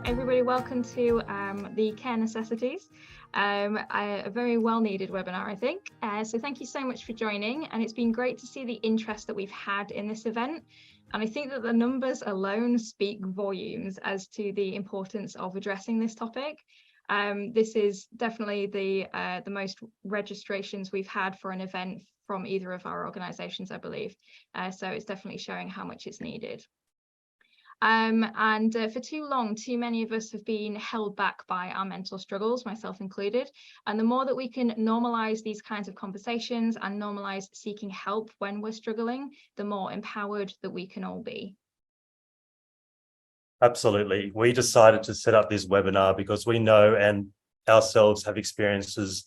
everybody, welcome to the Care Necessities, a very well needed webinar, I think. So thank you so much for joining, and it's been great to see the interest that we've had in this event. And I think that the numbers alone speak volumes as to the importance of addressing this topic. This is definitely the most registrations we've had for an event from either of our organisations, I believe. So it's definitely showing how much it's needed. For too long, too many of us have been held back by our mental struggles, myself included. And the more that we can normalise these kinds of conversations and normalise seeking help when we're struggling, the more empowered that we can all be. Absolutely. We decided to set up this webinar because we know and ourselves have experiences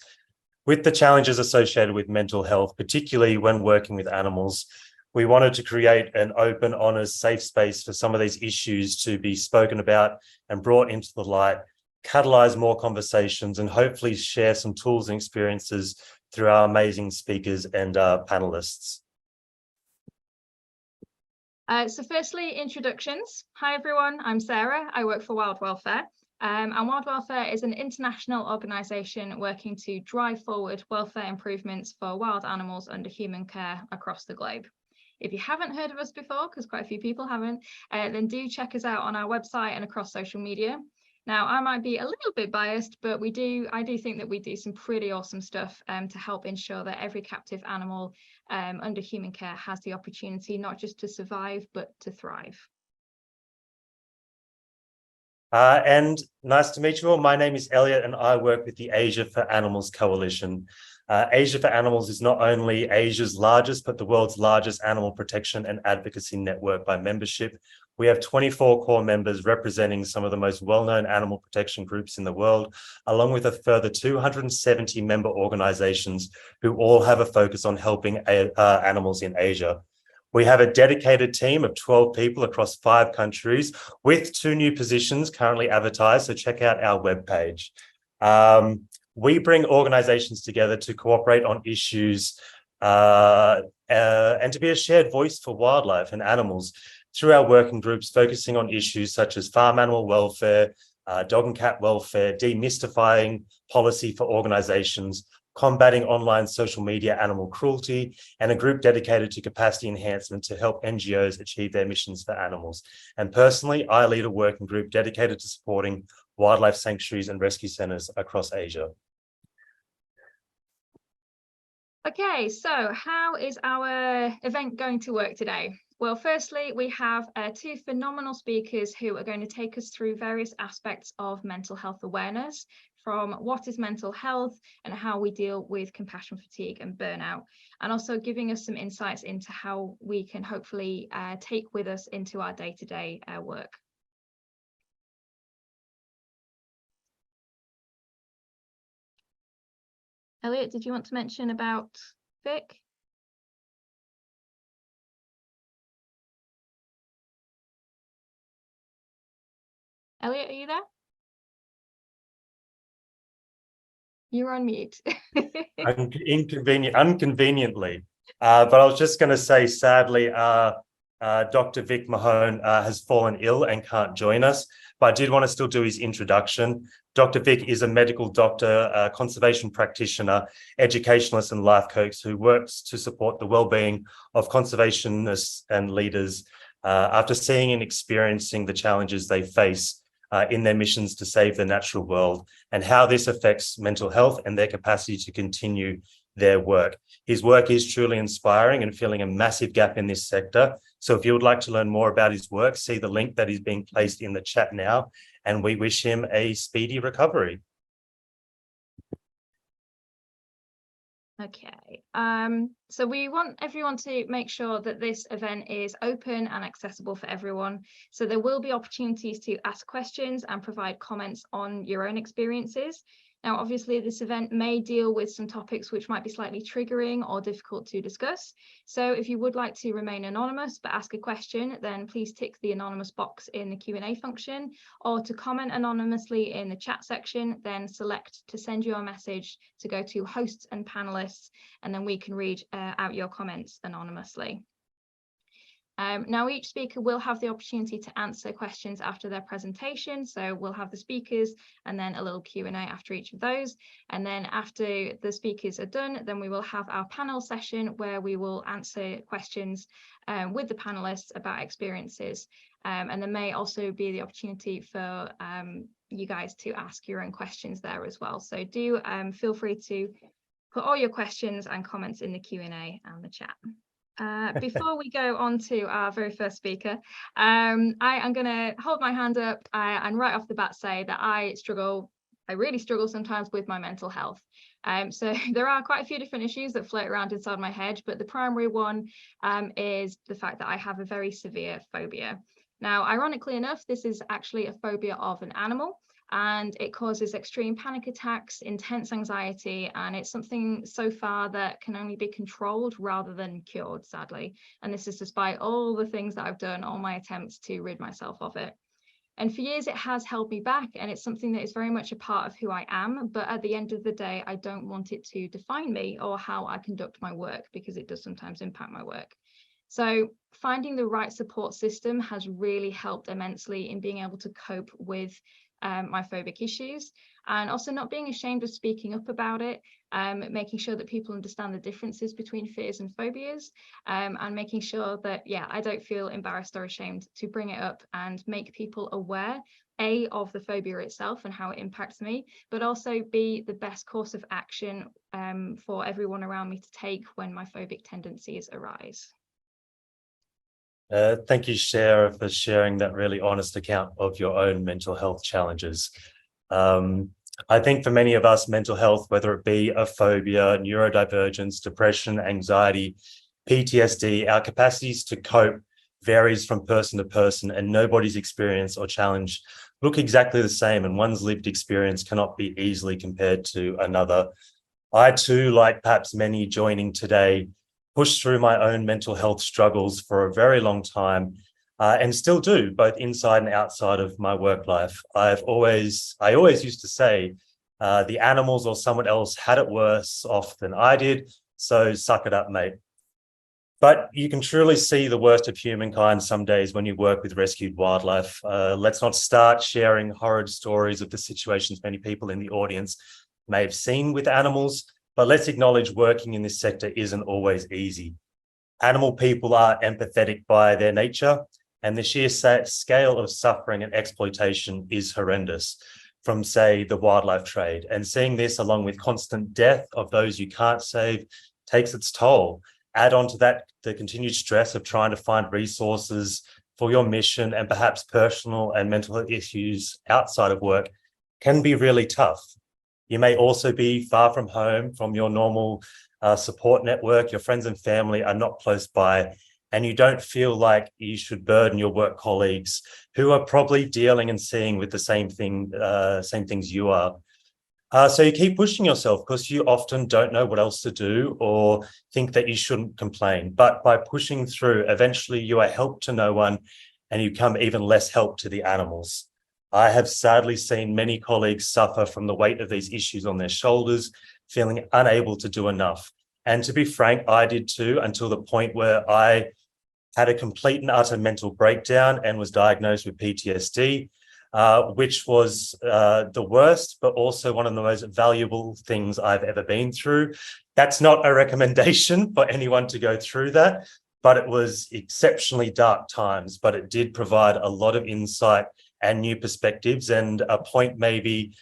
with the challenges associated with mental health, particularly when working with animals. We wanted to create an open, honest, safe space for some of these issues to be spoken about and brought into the light, catalyze more conversations, and hopefully share some tools and experiences through our amazing speakers and panelists. So firstly, introductions. Hi everyone, I'm Sarah. I work for Wild Welfare. And Wild Welfare is an international organisation working to drive forward welfare improvements for wild animals under human care across the globe. If you haven't heard of us before, because quite a few people haven't, then do check us out on our website and across social media. Now, I might be a little bit biased, but I do think that we do some pretty awesome stuff to help ensure that every captive animal under human care has the opportunity not just to survive, but to thrive. And nice to meet you all. My name is Elliot and I work with the Asia for Animals Coalition. Asia for Animals is not only Asia's largest, but the world's largest animal protection and advocacy network by membership. We have 24 core members representing some of the most well-known animal protection groups in the world, along with a further 270 member organizations who all have a focus on helping animals in Asia. We have a dedicated team of 12 people across 5 countries with 2 new positions currently advertised, so check out our webpage. We bring organizations together to cooperate on issues and to be a shared voice for wildlife and animals through our working groups, focusing on issues such as farm animal welfare, dog and cat welfare, demystifying policy for organizations, combating online social media animal cruelty, and a group dedicated to capacity enhancement to help NGOs achieve their missions for animals. And personally, I lead a working group dedicated to supporting wildlife sanctuaries and rescue centres across Asia. Okay, so how is our event going to work today? Well, firstly, we have 2 phenomenal speakers who are going to take us through various aspects of mental health awareness, from what is mental health and how we deal with compassion fatigue and burnout, and also giving us some insights into how we can hopefully take with us into our day-to-day work. Elliot, did you want to mention about Vic? Elliot, are you there? You're on mute. Unconveniently. But I was just going to say, sadly, Dr. Vic Mahone has fallen ill and can't join us, but I did want to still do his introduction. Dr. Vic is a medical doctor, conservation practitioner, educationalist and life coach who works to support the well-being of conservationists and leaders after seeing and experiencing the challenges they face in their missions to save the natural world, and how this affects mental health and their capacity to continue their work. His work is truly inspiring and filling a massive gap in this sector. So if you would like to learn more about his work, see the link that is being placed in the chat now, and we wish him a speedy recovery. Okay, so we want everyone to make sure that this event is open and accessible for everyone. So there will be opportunities to ask questions and provide comments on your own experiences. Now, obviously, this event may deal with some topics which might be slightly triggering or difficult to discuss. So if you would like to remain anonymous but ask a question, then please tick the anonymous box in the Q&A function, or to comment anonymously in the chat section, then select to send your message to go to hosts and panelists, and then we can read out your comments anonymously. Now, each speaker will have the opportunity to answer questions after their presentation. So we'll have the speakers and then a little Q&A after each of those. And then after the speakers are done, then we will have our panel session where we will answer questions with the panelists about experiences. And there may also be the opportunity for you guys to ask your own questions there as well. So do feel free to put all your questions and comments in the Q&A and the chat. Before we go on to our very first speaker, I am going to hold my hand up and right off the bat say that I really struggle sometimes with my mental health. So there are quite a few different issues that float around inside my head, but the primary one is the fact that I have a very severe phobia. Now, ironically enough, this is actually a phobia of an animal, and it causes extreme panic attacks, intense anxiety, and it's something so far that can only be controlled rather than cured, sadly. And this is despite all the things that I've done, all my attempts to rid myself of it. And for years, it has held me back, and it's something that is very much a part of who I am. But at the end of the day, I don't want it to define me or how I conduct my work, because it does sometimes impact my work. So finding the right support system has really helped immensely in being able to cope with my phobic issues, and also not being ashamed of speaking up about it, making sure that people understand the differences between fears and phobias, and making sure that, yeah, I don't feel embarrassed or ashamed to bring it up and make people aware, A, of the phobia itself and how it impacts me, but also B, the best course of action for everyone around me to take when my phobic tendencies arise. Thank you, Sarah, for sharing that really honest account of your own mental health challenges. I think for many of us, mental health, whether it be a phobia, neurodivergence, depression, anxiety, PTSD, our capacities to cope varies from person to person, and nobody's experience or challenge look exactly the same, and one's lived experience cannot be easily compared to another. I too, like perhaps many joining today, pushed through my own mental health struggles for a very long time, and still do, both inside and outside of my work life. I always used to say, the animals or someone else had it worse off than I did, so suck it up, mate. But you can truly see the worst of humankind some days when you work with rescued wildlife. Let's not start sharing horrid stories of the situations many people in the audience may have seen with animals, but let's acknowledge working in this sector isn't always easy. Animal people are empathetic by their nature, and the sheer scale of suffering and exploitation is horrendous from, say, the wildlife trade. And seeing this along with constant death of those you can't save takes its toll. Add on to that the continued stress of trying to find resources for your mission, and perhaps personal and mental issues outside of work can be really tough. You may also be far from home, from your normal support network. Your friends and family are not close by, and you don't feel like you should burden your work colleagues who are probably dealing and seeing with the same things you are. So you keep pushing yourself because you often don't know what else to do or think that you shouldn't complain. But by pushing through, eventually you are help to no one, and you become even less help to the animals. I have sadly seen many colleagues suffer from the weight of these issues on their shoulders, feeling unable to do enough. And to be frank, I did too, until the point where I had a complete and utter mental breakdown and was diagnosed with PTSD, which was the worst, but also one of the most valuable things I've ever been through. That's not a recommendation for anyone to go through that, but it was exceptionally dark times, but it did provide a lot of insight and new perspectives, and a point maybe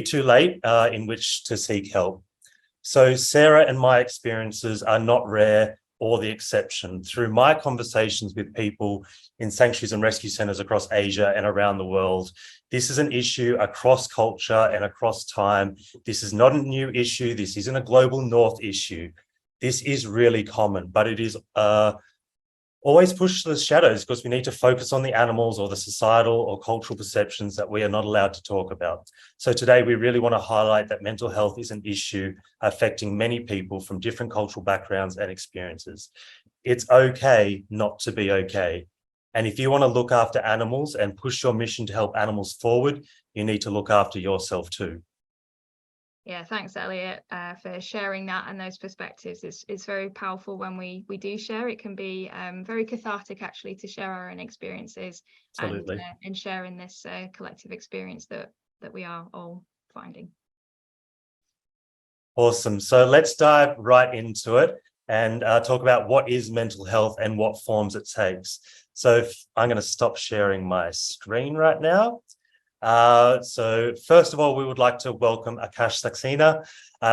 too late in which to seek help. So Sarah and my experiences are not rare or the exception. Through my conversations with people in sanctuaries and rescue centres across Asia and around the world, this is an issue across culture and across time. This is not a new issue. This isn't a global north issue. This is really common, but it is always pushed to the shadows because we need to focus on the animals or the societal or cultural perceptions that we are not allowed to talk about. So today we really want to highlight that mental health is an issue affecting many people from different cultural backgrounds and experiences. It's okay not to be okay. And if you want to look after animals and push your mission to help animals forward, you need to look after yourself too. Yeah, thanks, Elliot, for sharing that and those perspectives. It's very powerful when we do share. It can be very cathartic, actually, to share our own experiences Absolutely. and share in this collective experience that we are all finding. Awesome. So let's dive right into it and talk about what is mental health and what forms it takes. So I'm going to stop sharing my screen right now. So first of all, we would like to welcome Akash Saxena,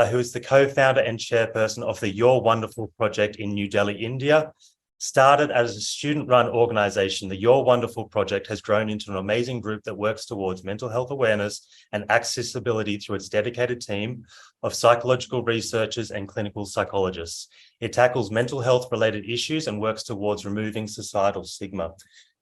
who is the co-founder and chairperson of the Your Wonderful project in New Delhi, India. Started as a student-run organization, the Your Wonderful project has grown into an amazing group that works towards mental health awareness and accessibility through its dedicated team of psychological researchers and clinical psychologists. It tackles mental health-related issues and works towards removing societal stigma.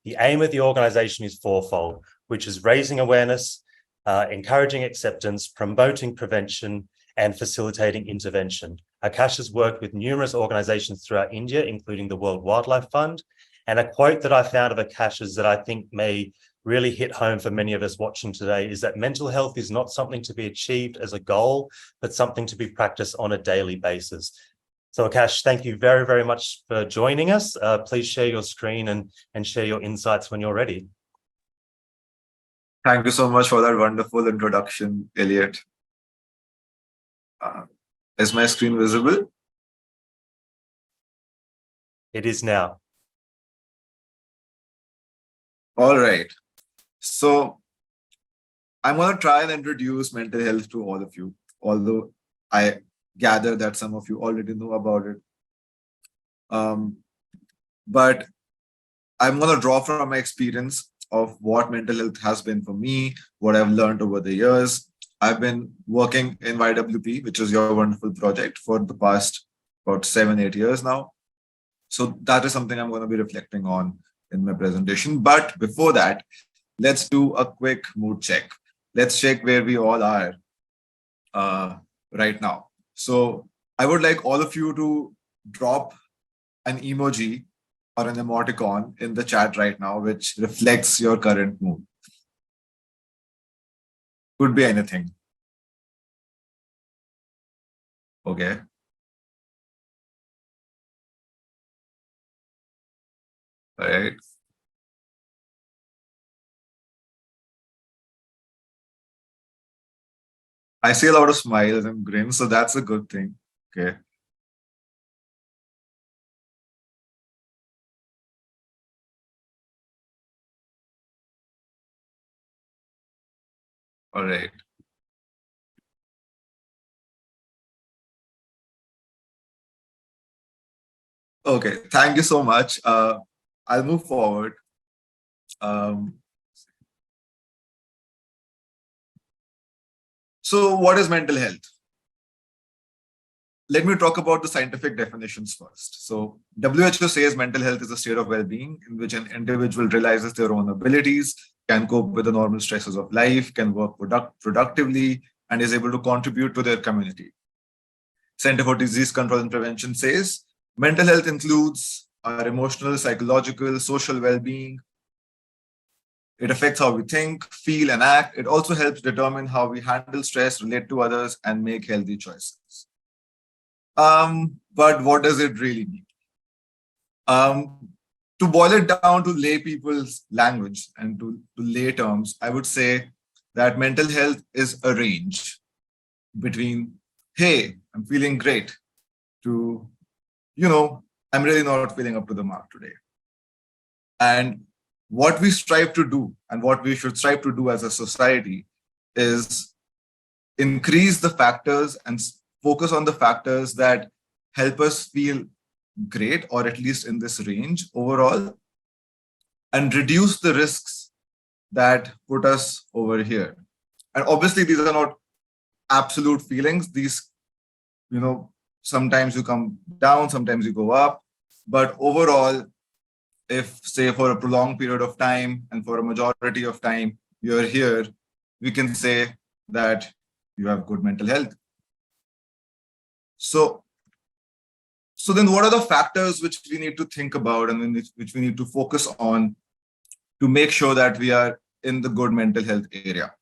The aim of the organization is fourfold, which is raising awareness, encouraging acceptance, promoting prevention, and facilitating intervention. Akash has worked with numerous organizations throughout India, including the World Wildlife Fund. And a quote that I found of Akash's that I think may really hit home for many of us watching today is that mental health is not something to be achieved as a goal, but something to be practiced on a daily basis. So Akash, thank you very, very much for joining us. Please share your screen and share your insights when you're ready. Thank you so much for that wonderful introduction, Elliot. Is my screen visible? It is now. All right. So I'm going to try and introduce mental health to all of you, although I gather that some of you already know about it. But I'm going to draw from my experience of what mental health has been for me, what I've learned over the years. I've been working in YWP, which is Your Wonderful project, for the past about 7-8 years now. So that is something I'm going to be reflecting on in my presentation. But before that, let's do a quick mood check. Let's check where we all are right now. So I would like all of you to drop an emoji or an emoticon in the chat right now, which reflects your current mood. Could be anything. Okay. All right. I see a lot of smiles and grins, so that's a good thing. Okay. All right. Okay. Thank you so much. I'll move forward. So what is mental health? Let me talk about the scientific definitions first. So WHO says mental health is a state of well-being in which an individual realizes their own abilities, can cope with the normal stresses of life, can work productively, and is able to contribute to their community. Center for Disease Control and Prevention says mental health includes our emotional, psychological, social well-being. It affects how we think, feel, and act. It also helps determine how we handle stress, relate to others, and make healthy choices. But what does it really mean? To boil it down to lay people's language and to lay terms, I would say that mental health is a range between, hey, I'm feeling great, to, I'm really not feeling up to the mark today. And what we strive to do and what we should strive to do as a society is increase the factors and focus on the factors that help us feel great, or at least in this range overall, and reduce the risks that put us over here. And obviously, these are not absolute feelings. These, sometimes you come down, sometimes you go up. But overall, if, say, for a prolonged period of time and for a majority of time you're here, we can say that you have good mental health. So then what are the factors which we need to think about and which we need to focus on to make sure that we are in the good mental health area?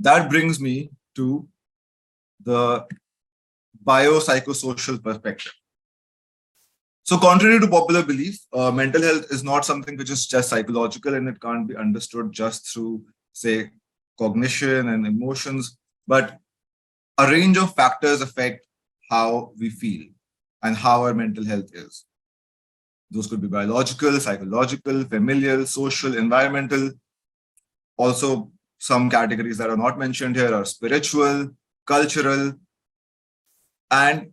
That brings me to the biopsychosocial perspective. So contrary to popular belief, mental health is not something which is just psychological, and it can't be understood just through, say, cognition and emotions, but a range of factors affect how we feel and how our mental health is. Those could be biological, psychological, familial, social, environmental. Also, some categories that are not mentioned here are spiritual, cultural, and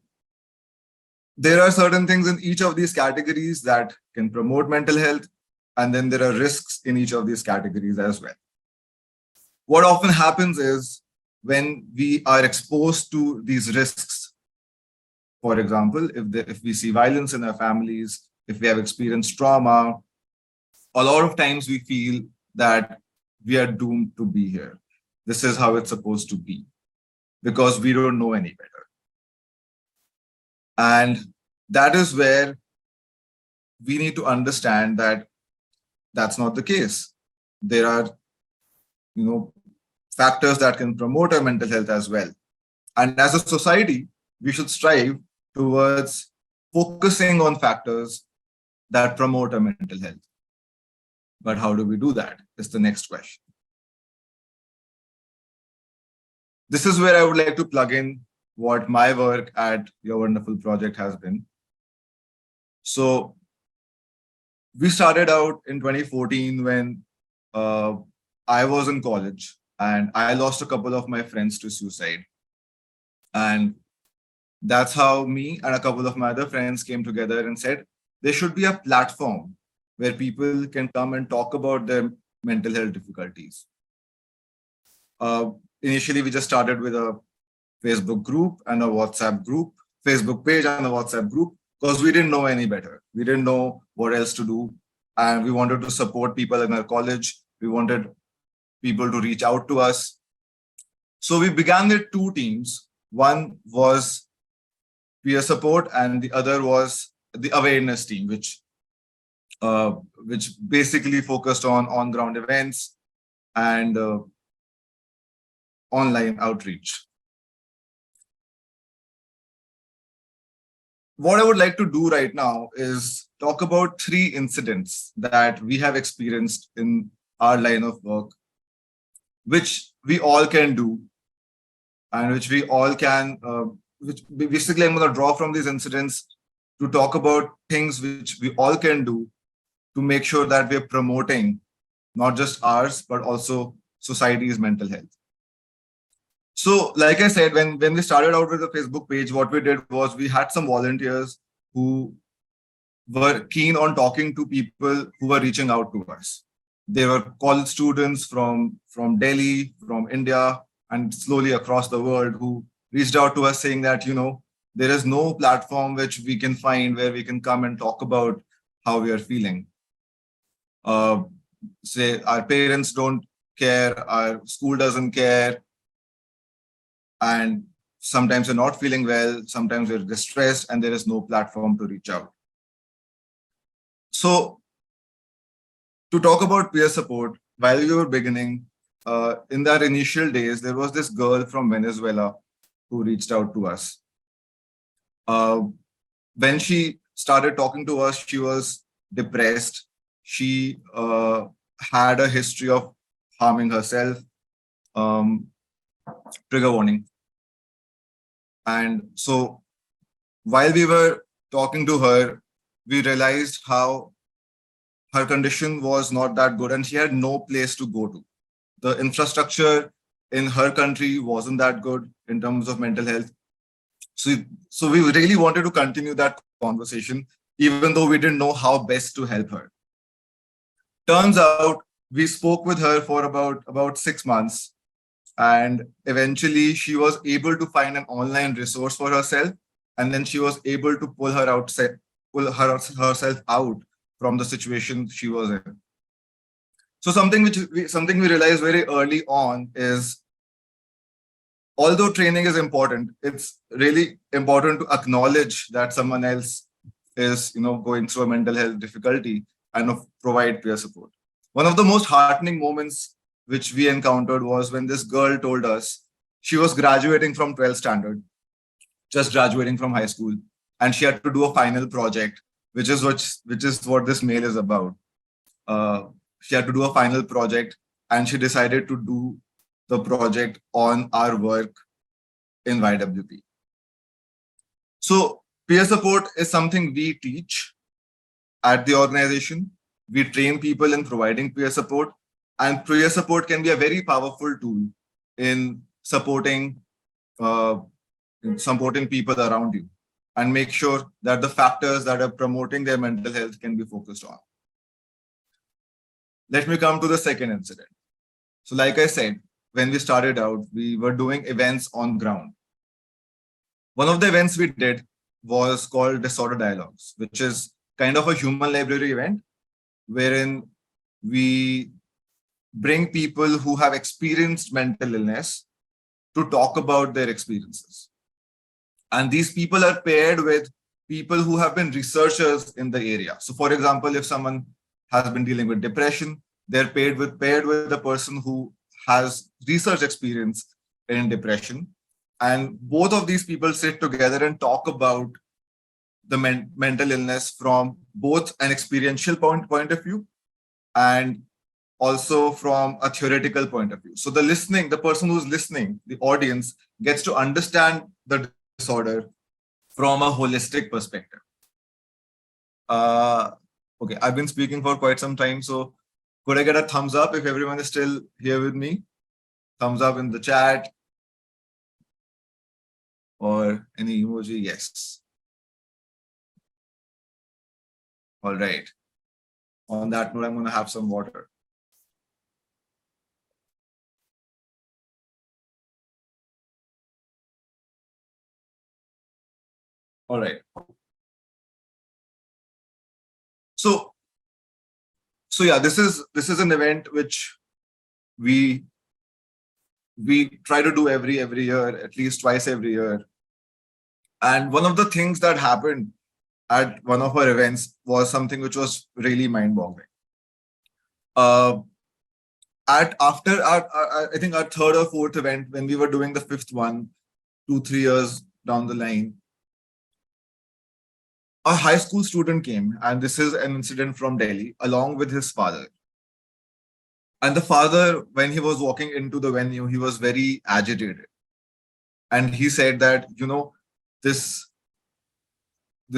there are certain things in each of these categories that can promote mental health, and then there are risks in each of these categories as well. What often happens is when we are exposed to these risks, for example, if we see violence in our families, if we have experienced trauma, a lot of times we feel that we are doomed to be here. This is how it's supposed to be because we don't know any better. And that is where we need to understand that that's not the case. There are, factors that can promote our mental health as well. And as a society, we should strive towards focusing on factors that promote our mental health. But how do we do that? Is the next question. This is where I would like to plug in what my work at Your Wonderful Project has been. So we started out in 2014 when I was in college and I lost a couple of my friends to suicide. And that's how me and a couple of my other friends came together and said, there should be a platform where people can come and talk about their mental health difficulties. Initially, we just started with a Facebook group and a WhatsApp group, Facebook page and a WhatsApp group, because we didn't know any better. We didn't know what else to do. And we wanted to support people in our college. We wanted people to reach out to us. So we began with two teams. One was peer support and the other was the awareness team, which basically focused on on-ground events and online outreach. What I would like to do right now is talk about 3 incidents that we have experienced in our line of work, which we all can do and which we all can, which basically I'm going to draw from these incidents to talk about things which we all can do to make sure that we're promoting not just ours, but also society's mental health. So, like I said, when we started out with the Facebook page, what we did was we had some volunteers who were keen on talking to people who were reaching out to us. They were college students from Delhi, from India, and slowly across the world who reached out to us saying that, there is no platform which we can find where we can come and talk about how we are feeling. Say our parents don't care, our school doesn't care, and sometimes we're not feeling well, sometimes we're distressed, and there is no platform to reach out. So to talk about peer support, while we were beginning, in our initial days, there was this girl from Venezuela who reached out to us. When she started talking to us, she was depressed. She had a history of harming herself. Trigger warning. And so while we were talking to her, we realized how her condition was not that good and she had no place to go to. The infrastructure in her country wasn't that good in terms of mental health. So we really wanted to continue that conversation, even though we didn't know how best to help her. Turns out we spoke with her for about 6 months. And eventually she was able to find an online resource for herself. And then she was able to pull herself out from the situation she was in. So something we realized very early on is, although training is important, it's really important to acknowledge that someone else is, going through a mental health difficulty and provide peer support. One of the most heartening moments which we encountered was when this girl told us she was graduating from 12th standard, just graduating from high school, and she had to do a final project, which is what this mail is about. She had to do a final project, and she decided to do the project on our work in YWP. So peer support is something we teach at the organization. We train people in providing peer support, and peer support can be a very powerful tool in supporting people around you and make sure that the factors that are promoting their mental health can be focused on. Let me come to the second incident. So like I said, when we started out, we were doing events on ground. One of the events we did was called Disorder Dialogues, which is kind of a human library event wherein we bring people who have experienced mental illness to talk about their experiences. And these people are paired with people who have been researchers in the area. So for example, if someone has been dealing with depression, they're paired with a person who has research experience in depression. And both of these people sit together and talk about the mental illness from both an experiential point of view and also from a theoretical point of view. So the person who's listening, the audience, gets to understand the disorder from a holistic perspective. Okay, I've been speaking for quite some time, so could I get a thumbs up if everyone is still here with me? Thumbs up in the chat or any emoji? Yes. All right. On that note, I'm going to have some water. All right. So yeah, this is an event which we try to do every year, at least twice every year. And one of the things that happened at one of our events was something which was really mind-boggling. I think our third or fourth event, when we were doing the fifth one, 2-3 years down the line, a high school student came, and this is an incident from Delhi, along with his father. And the father, when he was walking into the venue, he was very agitated. And he said that, this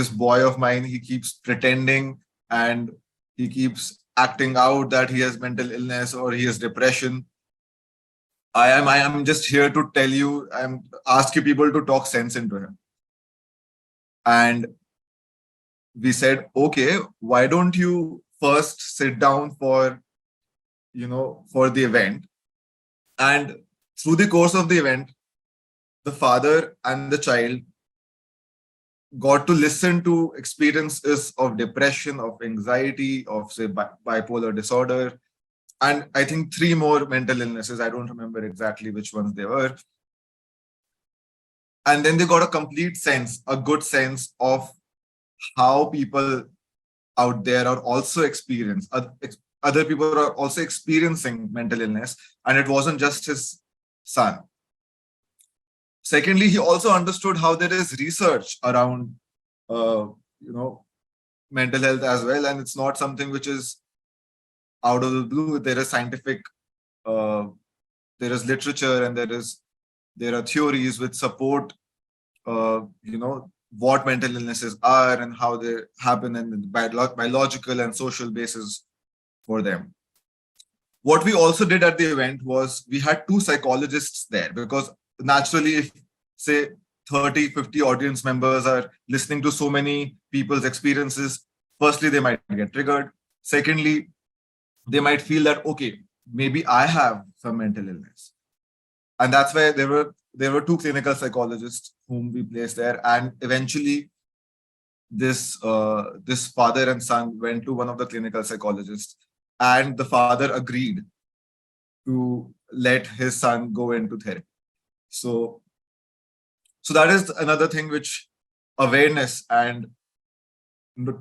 boy of mine, he keeps pretending and he keeps acting out that he has mental illness or he has depression. I am just here to tell you, I'm asking people to talk sense into him. And we said, okay, why don't you first sit down for the event? And through the course of the event, the father and the child got to listen to experiences of depression, of anxiety, of say bipolar disorder, and I think 3 more mental illnesses. I don't remember exactly which ones they were. And then they got a complete sense, a good sense of how people out there are also other people are also experiencing mental illness, and it wasn't just his son. Secondly, he also understood how there is research around, mental health as well, and it's not something which is out of the blue. There is scientific, there is literature, and there are theories which support, what mental illnesses are and how they happen, and the biological and social basis for them. What we also did at the event was we had 2 psychologists there, because naturally, if say 30-50 audience members are listening to so many people's experiences, firstly, they might get triggered. Secondly, they might feel that, okay, maybe I have some mental illness. And that's why there were 2 clinical psychologists whom we placed there. And eventually, this father and son went to one of the clinical psychologists, and the father agreed to let his son go into therapy. So that is another thing which awareness and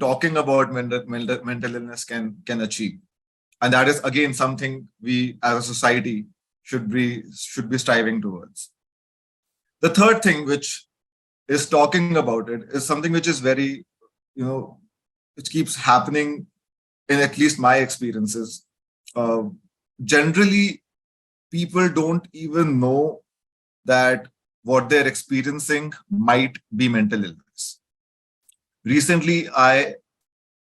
talking about mental illness can achieve. And that is, again, something we as a society should be striving towards. The third thing, which is talking about it, is something which is very, which keeps happening in at least my experiences. Generally, people don't even know that what they're experiencing might be mental illness. Recently, I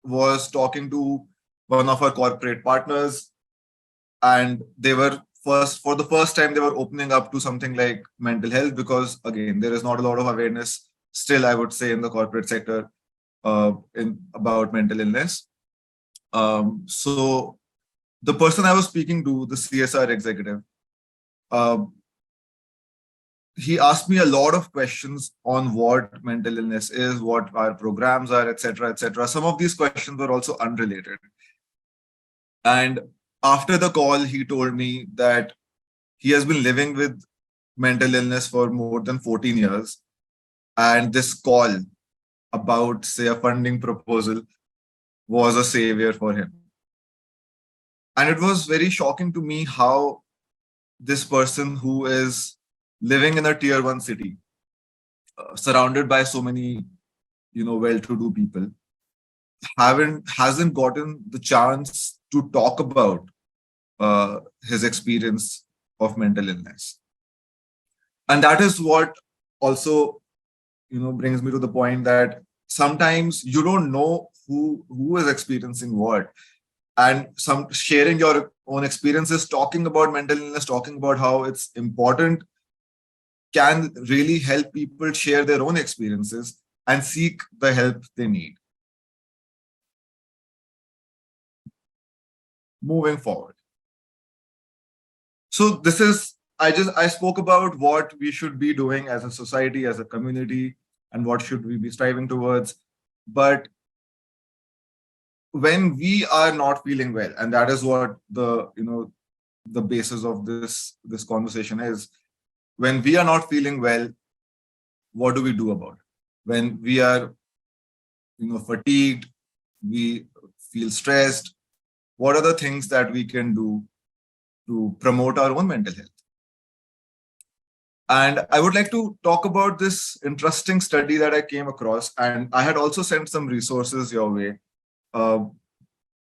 was talking to one of our corporate partners, and they were for the first time, they were opening up to something like mental health, because again, there is not a lot of awareness still, I would say, in the corporate sector about mental illness. So the person I was speaking to, the CSR executive, he asked me a lot of questions on what mental illness is, what our programs are, etc., etc. Some of these questions were also unrelated. And after the call, he told me that he has been living with mental illness for more than 14 years. And this call about, say, a funding proposal was a savior for him. And it was very shocking to me how this person, who is living in a tier 1 city, surrounded by so many, well-to-do people, hasn't gotten the chance to talk about his experience of mental illness. And that is what also, brings me to the point that sometimes you don't know who is experiencing what. And sharing your own experiences, talking about mental illness, talking about how it's important, can really help people share their own experiences and seek the help they need. Moving forward. So this is, I spoke about what we should be doing as a society, as a community, and what should we be striving towards. But when we are not feeling well, and that is what the basis of this conversation is, when we are not feeling well, what do we do about it? When we are fatigued, we feel stressed, what are the things that we can do to promote our own mental health? And I would like to talk about this interesting study that I came across, and I had also sent some resources your way. A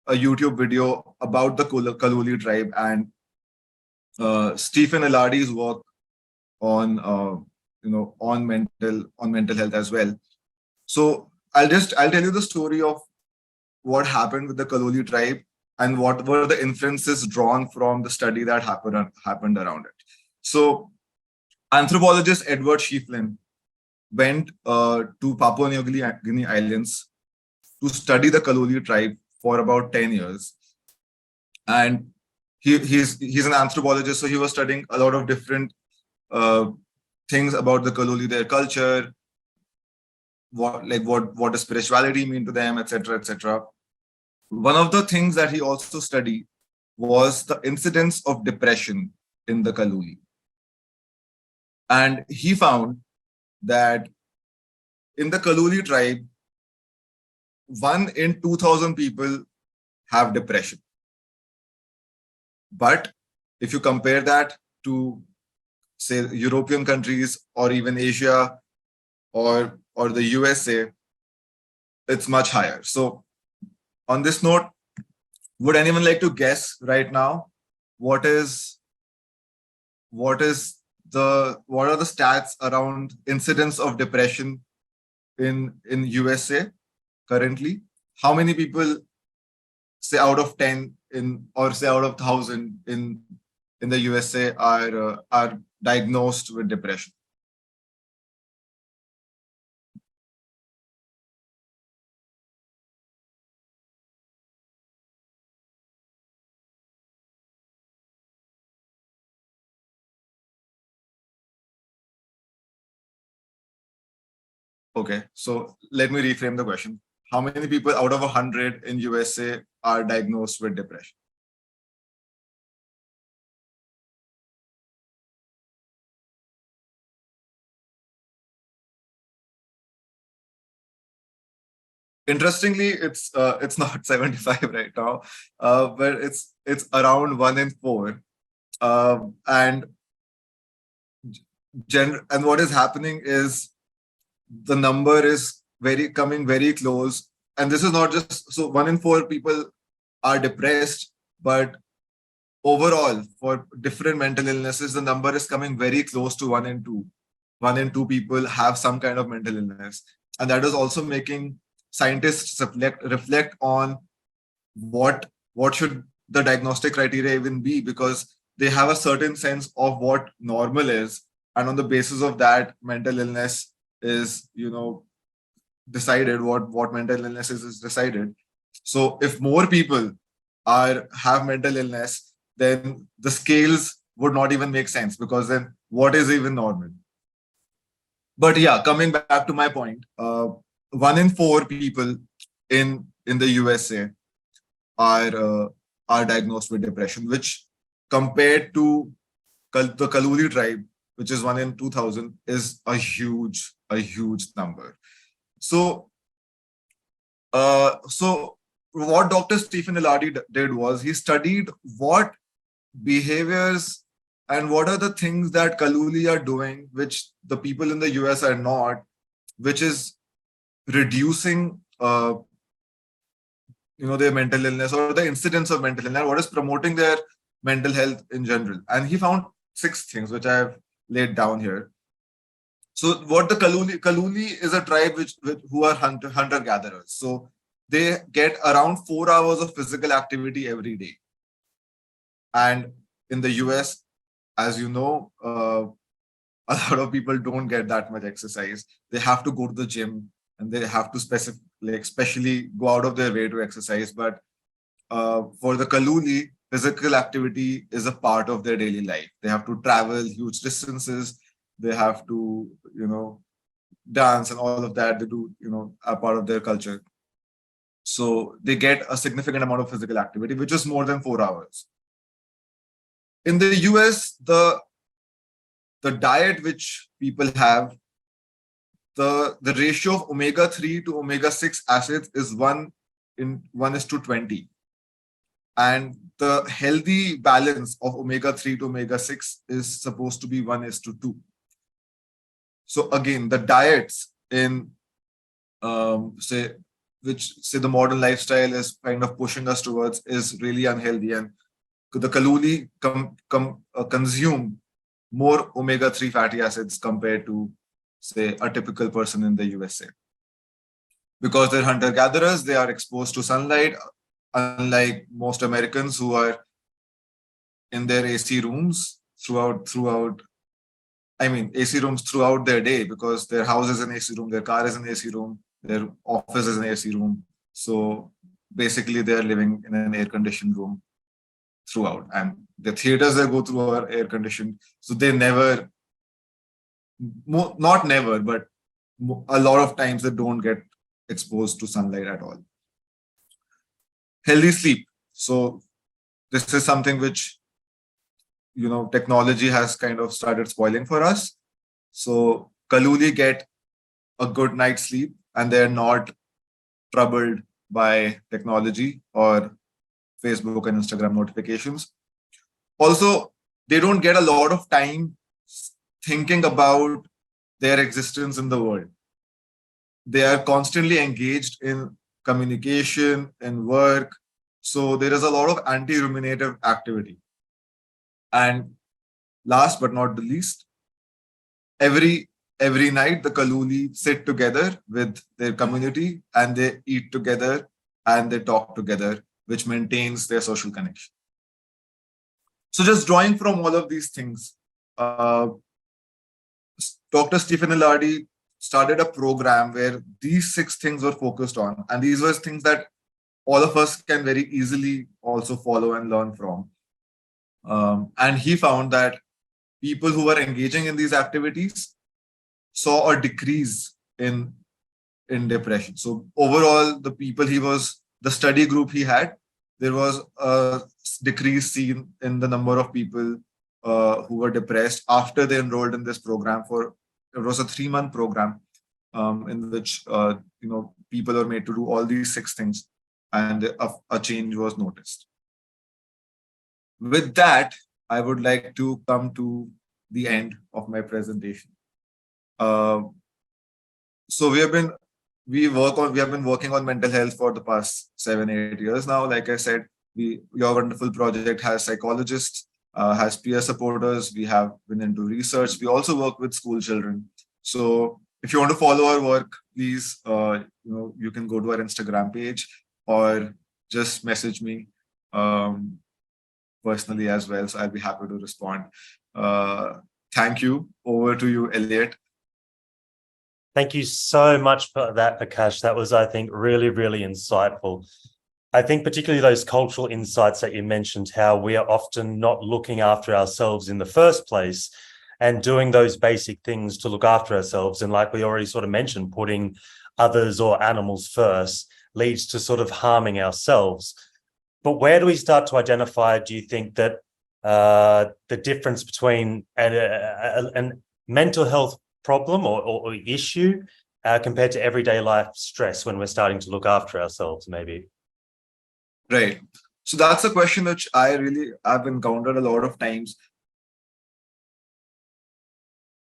YouTube video about the Kaloli tribe and Stephen Ellardy's work on on mental health as well. So I'll tell you the story of what happened with the Kaloli tribe and what were the inferences drawn from the study that happened around it. So anthropologist Edward Schieffelin went to Papua New Guinea Islands to study the Kaloli tribe for about 10 years. And he's an anthropologist, so he was studying a lot of different things about the Kaloli, their culture, what does spirituality mean to them, etc., etc. One of the things that he also studied was the incidence of depression in the Kaloli. And he found that in the Kaloli tribe, 1 in 2,000 people have depression. But if you compare that to, say, European countries or even Asia or the USA, it's much higher. So on this note, would anyone like to guess right now what are the stats around incidence of depression in USA currently? How many people, say out of 10 or say out of 1,000 in the USA are diagnosed with depression? Okay, so let me reframe the question. How many people out of 100 in USA are diagnosed with depression? Interestingly, it's not 75 right now, but it's around 1 in 4. And what is happening is the number is coming very close. And this is not just, so 1 in 4 people are depressed, but overall for different mental illnesses, the number is coming very close to 1 in 2. 1 in 2 people have some kind of mental illness. And that is also making scientists reflect on what should the diagnostic criteria even be, because they have a certain sense of what normal is. And on the basis of that, mental illness is, decided, what mental illness is decided. So if more people have mental illness, then the scales would not even make sense, because then what is even normal? But yeah, coming back to my point, 1 in 4 people in the USA are diagnosed with depression, which compared to the Kaluli tribe, which is 1 in 2,000, is a huge number. So what Dr. Stephen Ellardy did was he studied what behaviors and what are the things that Kaluli are doing, which the people in the US are not, which is reducing their mental illness or the incidence of mental illness, what is promoting their mental health in general. And he found 6 things, which I have laid down here. So what the Kaluli is a tribe who are hunter-gatherers. So they get around 4 hours of physical activity every day. And in the US, as you know, a lot of people don't get that much exercise. They have to go to the gym and they have to especially go out of their way to exercise. But for the Kaluli, physical activity is a part of their daily life. They have to travel huge distances. They have to, dance and all of that. They do, a part of their culture. So they get a significant amount of physical activity, which is more than 4 hours. In the US, the diet which people have, the ratio of omega-3 to omega-6 acids is 1:20. And the healthy balance of omega-3 to omega-6 is supposed to be 1:2. So again, the diets in the modern lifestyle is kind of pushing us towards is really unhealthy. And the Kaluli consume more omega-3 fatty acids compared to, say, a typical person in the USA. Because they're hunter-gatherers, they are exposed to sunlight, unlike most Americans who are in their AC rooms throughout their day, because their house is an AC room, their car is an AC room, their office is an AC room. So basically they're living in an air-conditioned room throughout. And the theaters they go through are air-conditioned. So they not never, but a lot of times they don't get exposed to sunlight at all. Healthy sleep. So this is something which, technology has kind of started spoiling for us. So Kaluli get a good night's sleep and they're not troubled by technology or Facebook and Instagram notifications. Also, they don't get a lot of time thinking about their existence in the world. They are constantly engaged in communication and work. So there is a lot of anti-ruminative activity. And last but not the least, every night the Kaluli sit together with their community and they eat together and they talk together, which maintains their social connection. So just drawing from all of these things, Dr. Stephen Ellardy started a program where these 6 things were focused on. And these were things that all of us can very easily also follow and learn from. And he found that people who were engaging in these activities saw a decrease in depression. So overall, the study group he had, there was a decrease seen in the number of people who were depressed after they enrolled in this program. It was a 3-month program. in which people are made to do all these 6 things, and a change was noticed. With that, I would like to come to the end of my presentation. So we have been working on mental health for the past 7-8 years now. Like I said, your wonderful project has psychologists, has peer supporters. We have been into research. We also work with school children. So if you want to follow our work, please, you can go to our Instagram page or just message me personally as well. So I'll be happy to respond. Thank you. Over to you, Elliot. Thank you so much for that, Akash. That was, I think, really, really insightful. I think particularly those cultural insights that you mentioned, how we are often not looking after ourselves in the first place and doing those basic things to look after ourselves. And like we already sort of mentioned, putting others or animals first leads to sort of harming ourselves. But where do we start to identify, do you think, that the difference between a mental health problem or issue compared to everyday life stress when we're starting to look after ourselves, maybe? Right. So that's a question which I've encountered a lot of times.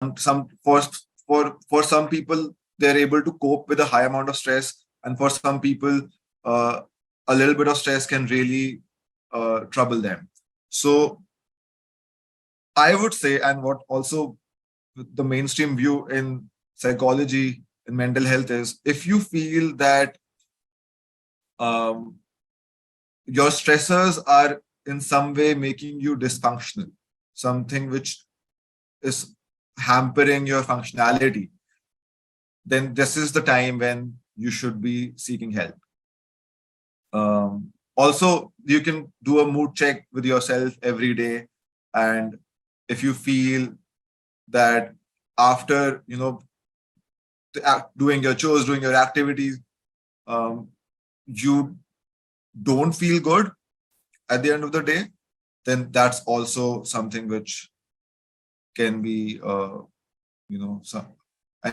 For some people, they're able to cope with a high amount of stress, and for some people, a little bit of stress can really trouble them. So I would say, and what also the mainstream view in psychology and mental health is, if you feel that your stressors are in some way making you dysfunctional, something which is hampering your functionality, then this is the time when you should be seeking help. Also, you can do a mood check with yourself every day. And if you feel that after, doing your chores, doing your activities, you don't feel good at the end of the day, then that's also something which can be, an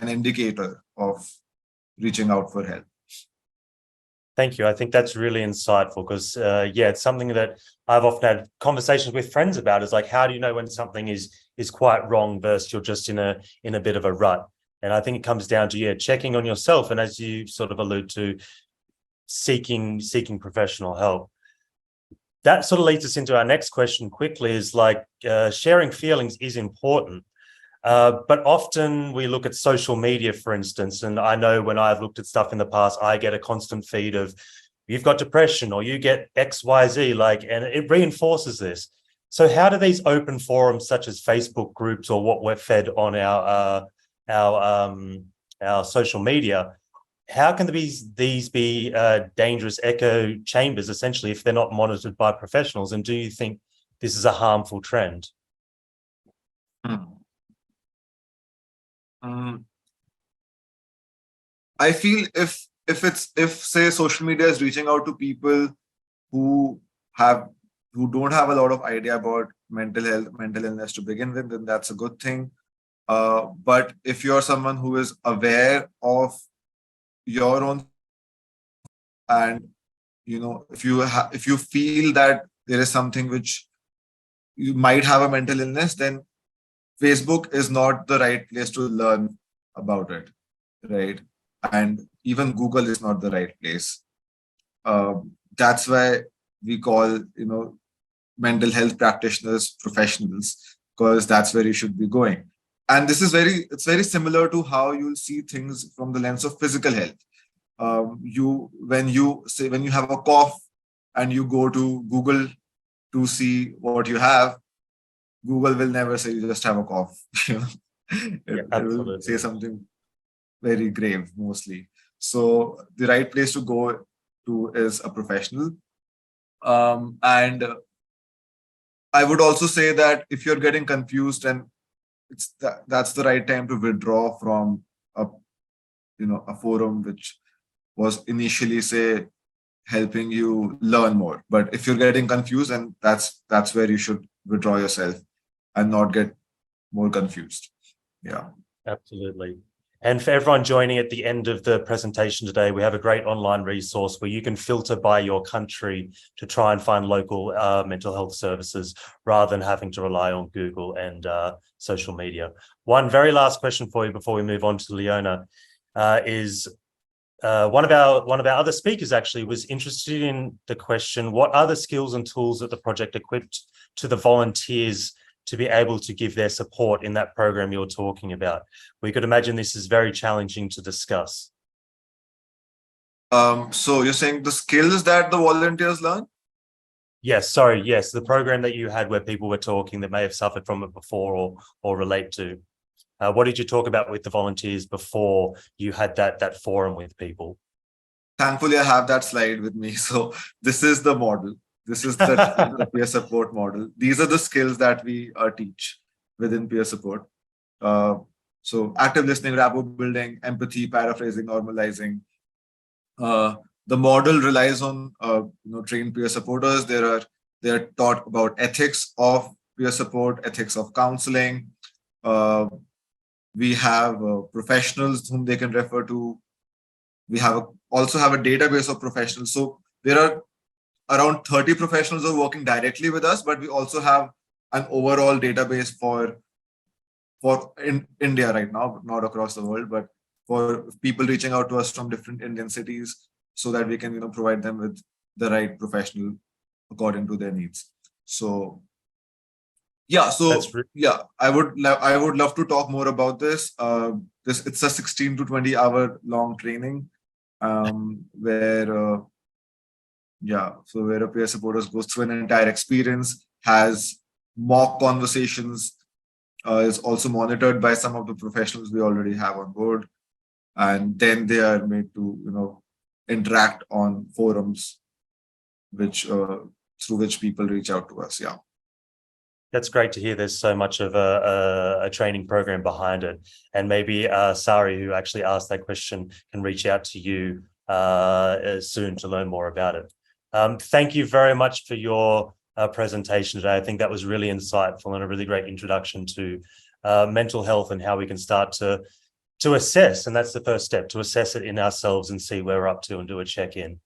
indicator of reaching out for help. Thank you. I think that's really insightful because, it's something that I've often had conversations with friends about, is like, how do you know when something is quite wrong versus you're just in a bit of a rut? And I think it comes down to, checking on yourself. And as you sort of allude to, seeking professional help. That sort of leads us into our next question quickly, is like, sharing feelings is important. But often we look at social media, for instance, and I know when I've looked at stuff in the past, I get a constant feed of, you've got depression or you get XYZ, and it reinforces this. So how do these open forums such as Facebook groups or what we're fed on our social media, how can these be dangerous echo chambers, essentially, if they're not monitored by professionals? And do you think this is a harmful trend? I feel if say social media is reaching out to people who don't have a lot of idea about mental illness to begin with, then that's a good thing. But if you're someone who is aware of your own, and if you feel that there is something which you might have a mental illness, then Facebook is not the right place to learn about it, right? And even Google is not the right place. That's why we call mental health practitioners professionals, because that's where you should be going. And this is it's very similar to how you'll see things from the lens of physical health. When you have a cough and you go to Google to see what you have, Google will never say you just have a cough. It will say something very grave mostly. So the right place to go to is a professional. And I would also say that if you're getting confused, and that's the right time to withdraw from a forum which was initially, say, helping you learn more. But if you're getting confused, and that's where you should withdraw yourself and not get more confused. Yeah, absolutely. And for everyone joining at the end of the presentation today, we have a great online resource where you can filter by your country to try and find local mental health services rather than having to rely on Google and social media. One very last question for you before we move on to Leona is one of our other speakers actually was interested in the question, what are the skills and tools that the project equipped to the volunteers to be able to give their support in that program you're talking about? We could imagine this is very challenging to discuss. So you're saying the skills that the volunteers learn? Yes, sorry, yes, the program that you had where people were talking that may have suffered from it before or relate to. What did you talk about with the volunteers before you had that forum with people? Thankfully, I have that slide with me. So this is the model. This is the peer support model. These are the skills that we teach within peer support. So active listening, rapport building, empathy, paraphrasing, normalizing. The model relies on trained peer supporters. They are taught about ethics of peer support, ethics of counseling. We have professionals whom they can refer to. We also have a database of professionals. So there are around 30 professionals who are working directly with us, but we also have an overall database for in India right now, not across the world, but for people reaching out to us from different Indian cities so that we can provide them with the right professional according to their needs. So yeah, I would love to talk more about this. It's a 16 to 20 hour long training where a peer supporters goes through an entire experience, has mock conversations, is also monitored by some of the professionals we already have on board, and then they are made to interact on forums through which people reach out to us. Yeah. That's great to hear there's so much of a training program behind it. And maybe Sari, who actually asked that question, can reach out to you soon to learn more about it. Thank you very much for your presentation today. I think that was really insightful and a really great introduction to mental health and how we can start to assess, and that's the first step, to assess it in ourselves and see where we're up to and do a check-in.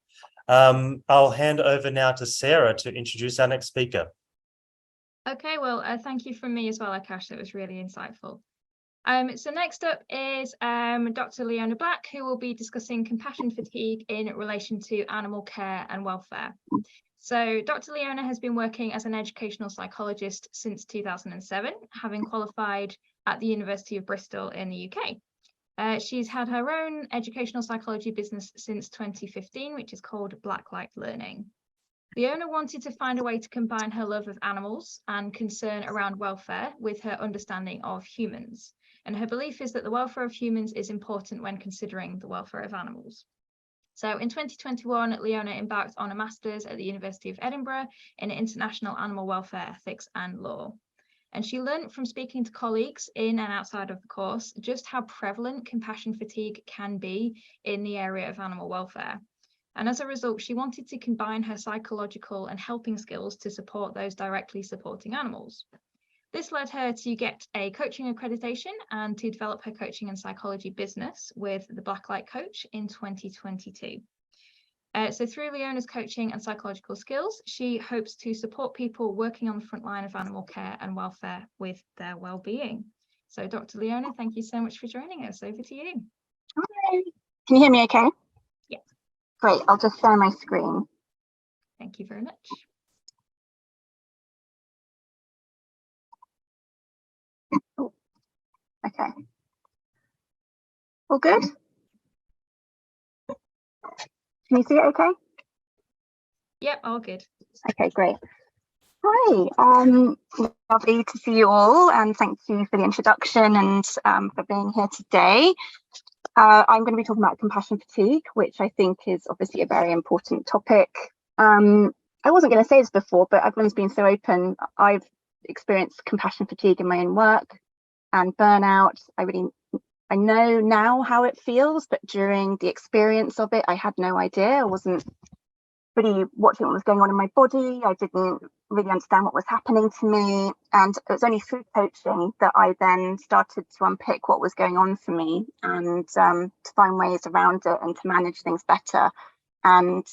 I'll hand over now to Sarah to introduce our next speaker. Okay, well, thank you from me as well, Akash. That was really insightful. So next up is Dr. Leona Black, who will be discussing compassion fatigue in relation to animal care and welfare. So Dr. Leona has been working as an educational psychologist since 2007, having qualified at the University of Bristol in the UK. She's had her own educational psychology business since 2015, which is called Blacklight Learning. Leona wanted to find a way to combine her love of animals and concern around welfare with her understanding of humans. And her belief is that the welfare of humans is important when considering the welfare of animals. So in 2021, Leona embarked on a master's at the University of Edinburgh in international animal welfare ethics and law. And she learned from speaking to colleagues in and outside of the course just how prevalent compassion fatigue can be in the area of animal welfare. And as a result, she wanted to combine her psychological and helping skills to support those directly supporting animals. This led her to get a coaching accreditation and to develop her coaching and psychology business with the Blacklight Coach in 2022. So through Leona's coaching and psychological skills, she hopes to support people working on the front line of animal care and welfare with their well-being. So Dr. Leona, thank you so much for joining us. Over to you. Hi. Can you hear me okay? Yeah. Great, I'll just share my screen. Thank you very much. Oh, okay. All good? Can you see it okay? Yep, all good. Okay, great. Hi, lovely to see you all, and thank you for the introduction and for being here today. I'm going to be talking about compassion fatigue, which I think is obviously a very important topic. I wasn't going to say this before, but everyone's been so open. I've experienced compassion fatigue in my own work and burnout. I know now how it feels, but during the experience of it, I had no idea. I wasn't really watching what was going on in my body. I didn't really understand what was happening to me. And it was only through coaching that I then started to unpick what was going on for me and to find ways around it and to manage things better and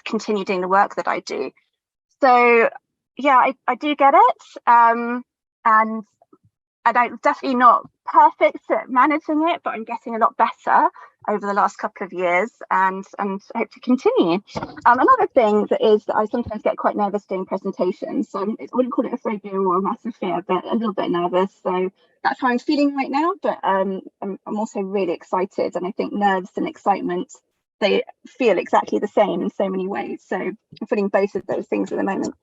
continue doing the work that I do. So yeah, I do get it. And I'm definitely not perfect at managing it, but I'm getting a lot better over the last couple of years and hope to continue. Another thing that is that I sometimes get quite nervous doing presentations. So I wouldn't call it a phobia or a massive fear, but a little bit nervous. So that's how I'm feeling right now. But I'm also really excited. And I think nerves and excitement, they feel exactly the same in so many ways. So I'm feeling both of those things at the moment.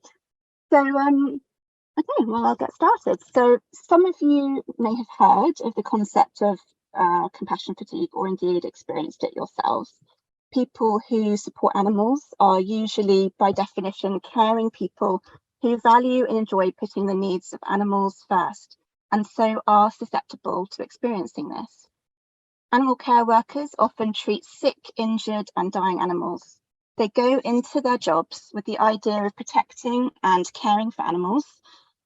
So okay, well, I'll get started. So some of you may have heard of the concept of compassion fatigue or indeed experienced it yourselves. People who support animals are usually, by definition, caring people who value and enjoy putting the needs of animals first, and so are susceptible to experiencing this. Animal care workers often treat sick, injured, and dying animals. They go into their jobs with the idea of protecting and caring for animals,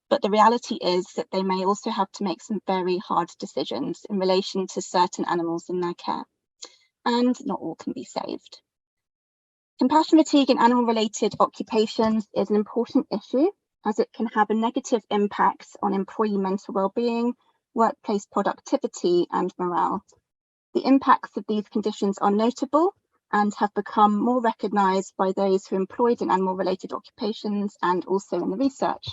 but the reality is that they may also have to make some very hard decisions in relation to certain animals in their care, and not all can be saved. Compassion fatigue in animal-related occupations is an important issue as it can have a negative impact on employee mental well-being, workplace productivity, and morale. The impacts of these conditions are notable and have become more recognised by those who are employed in animal-related occupations and also in the research.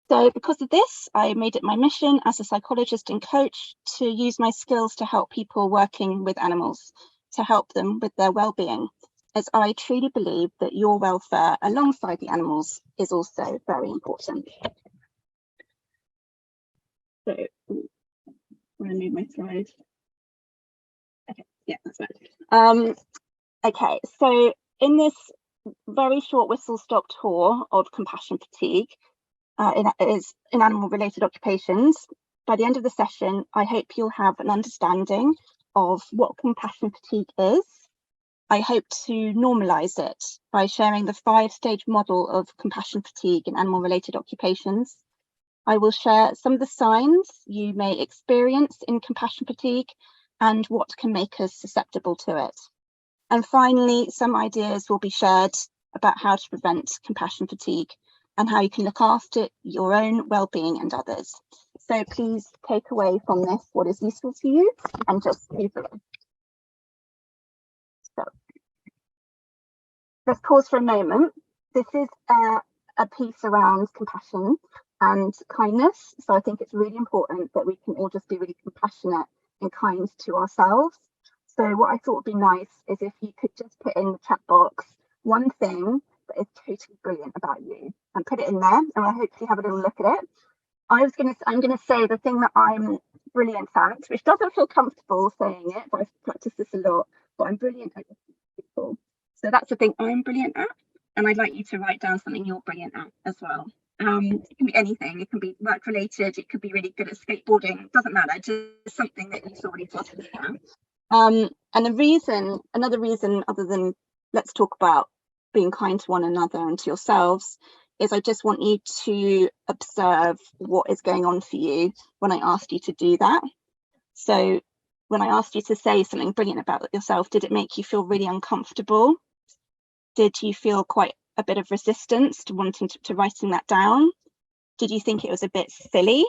So because of this, I made it my mission as a psychologist and coach to use my skills to help people working with animals, to help them with their well-being, as I truly believe that your welfare alongside the animals is also very important. So, I'm going to move my slide. Okay, yeah, that's right. Okay, so in this very short whistle-stop tour of compassion fatigue, in animal-related occupations, by the end of the session, I hope you'll have an understanding of what compassion fatigue is. I hope to normalise it by sharing the 5-stage model of compassion fatigue in animal-related occupations. I will share some of the signs you may experience in compassion fatigue and what can make us susceptible to it. And finally, some ideas will be shared about how to prevent compassion fatigue and how you can look after your own well-being and others. So please take away from this what is useful to you and just use it. So let's pause for a moment. This is a piece around compassion and kindness. So I think it's really important that we can all just be really compassionate and kind to ourselves. So what I thought would be nice is if you could just put in the chat box one thing that is totally brilliant about you and put it in there, and I hope you have a little look at it. I'm gonna say the thing that I'm brilliant at, which doesn't feel comfortable saying it, but I've practiced this a lot, but I'm brilliant at people. So that's the thing I'm brilliant at, and I'd like you to write down something you're brilliant at as well. It can be anything. It can be work related. It could be really good at skateboarding. It doesn't matter. Just something that you feel really positive about. And another reason other than let's talk about being kind to one another and to yourselves is I just want you to observe what is going on for you when I asked you to do that. So when I asked you to say something brilliant about yourself, did it make you feel really uncomfortable? Did you feel quite a bit of resistance to wanting to writing that down? Did you think it was a bit silly?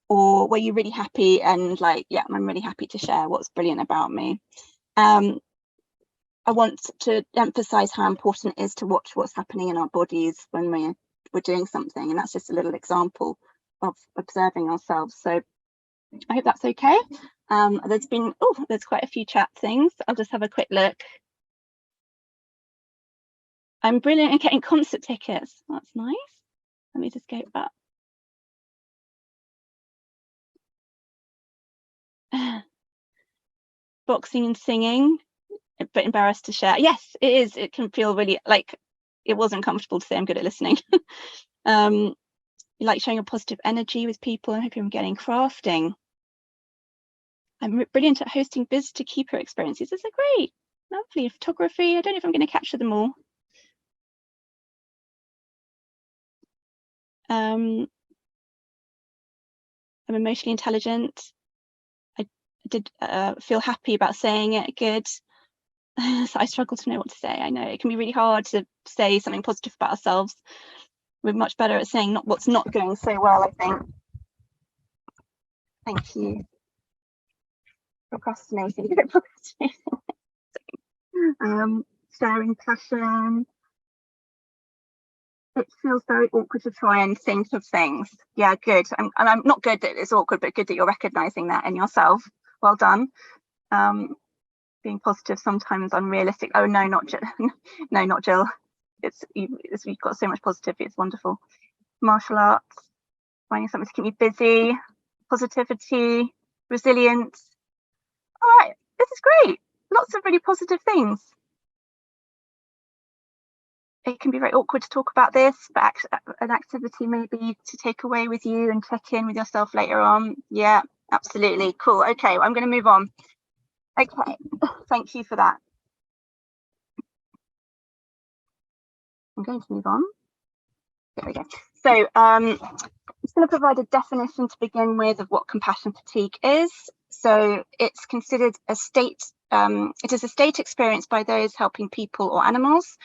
Or were you really happy and like, yeah, I'm really happy to share what's brilliant about me? I want to emphasize how important it is to watch what's happening in our bodies when we're doing something. And that's just a little example of observing ourselves. So I hope that's okay. There's quite a few chat things. I'll just have a quick look. I'm brilliant at getting concert tickets. That's nice. Let me just go back. Boxing and singing, but embarrassed to share. Yes, it is. It can feel really like it wasn't comfortable to say I'm good at listening. You like showing a positive energy with people. I hope you're getting crafting. I'm brilliant at hosting visitor keeper experiences. These are great. Lovely. Photography. I don't know if I'm going to capture them all. I'm emotionally intelligent. I did feel happy about saying it. Good. So I struggle to know what to say. I know it can be really hard to say something positive about ourselves. We're much better at saying what's not going so well, I think. Thank you. Procrastinating. Sharing passion. It feels very awkward to try and think of things. Yeah, good. I'm not good that it's awkward, but good that you're recognizing that in yourself. Well done. Being positive, sometimes unrealistic. Oh no, not Jill. No, not Jill. You've got so much positivity. It's wonderful. Martial arts, finding something to keep me busy, positivity, resilience. All right, this is great. Lots of really positive things. It can be very awkward to talk about this, but an activity maybe to take away with you and check in with yourself later on. Yeah, absolutely. Cool. Okay, well, I'm going to move on. Okay, thank you for that. I'm going to move on. There we go. So I'm just going to provide a definition to begin with of what compassion fatigue is. So it's considered a state, it is a state experienced by those helping people or animals.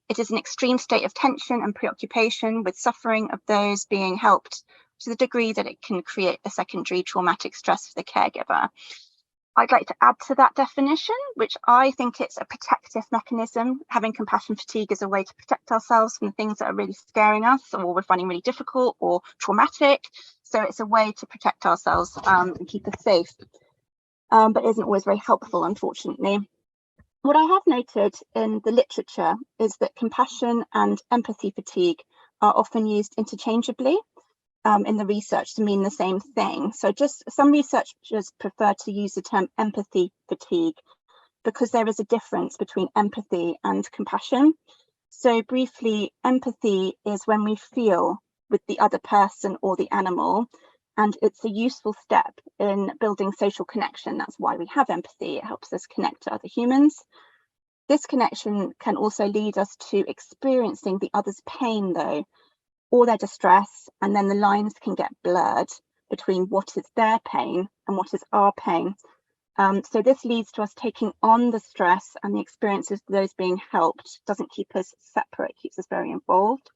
It is an extreme state of tension and preoccupation with suffering of those being helped to the degree that it can create a secondary traumatic stress for the caregiver. I'd like to add to that definition, which I think it's a protective mechanism. Having compassion fatigue is a way to protect ourselves from the things that are really scaring us or we're finding really difficult or traumatic. So it's a way to protect ourselves and keep us safe, but isn't always very helpful, unfortunately. What I have noted in the literature is that compassion and empathy fatigue are often used interchangeably in the research to mean the same thing. So just some researchers prefer to use the term empathy fatigue because there is a difference between empathy and compassion. So briefly, empathy is when we feel with the other person or the animal, and it's a useful step in building social connection. That's why we have empathy. It helps us connect to other humans. This connection can also lead us to experiencing the other's pain, though, or their distress, and then the lines can get blurred between what is their pain and what is our pain. So this leads to us taking on the stress and the experiences of those being helped. Doesn't keep us separate, keeps us very involved.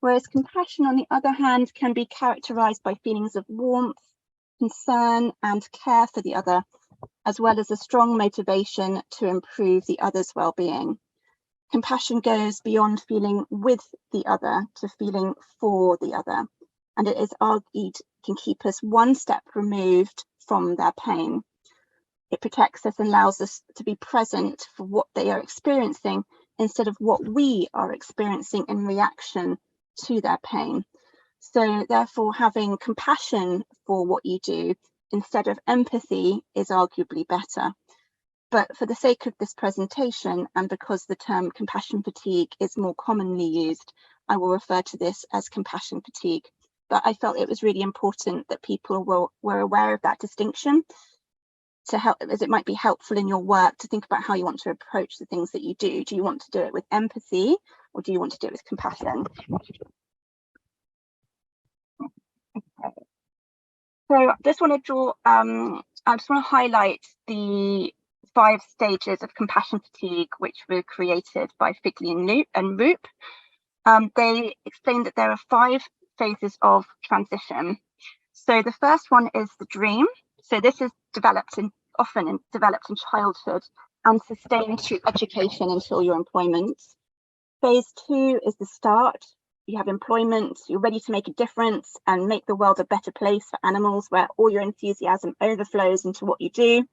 Whereas compassion, on the other hand, can be characterized by feelings of warmth, concern, and care for the other, as well as a strong motivation to improve the other's well-being. Compassion goes beyond feeling with the other to feeling for the other, and it is argued can keep us one step removed from their pain. It protects us and allows us to be present for what they are experiencing instead of what we are experiencing in reaction to their pain. So therefore, having compassion for what you do instead of empathy is arguably better. But for the sake of this presentation, and because the term compassion fatigue is more commonly used, I will refer to this as compassion fatigue. But I felt it was really important that people were aware of that distinction to help, as it might be helpful in your work to think about how you want to approach the things that you do. Do you want to do it with empathy or do you want to do it with compassion? Okay. So I just want to draw, I just want to highlight the 5 stages of compassion fatigue, which were created by Figley and Roop. They explained that there are 5 phases of transition. So the first one is the dream. So this is often developed in childhood and sustained through education until your employment. Phase 2 is the start. You have employment, you're ready to make a difference and make the world a better place for animals, where all your enthusiasm overflows into what you do.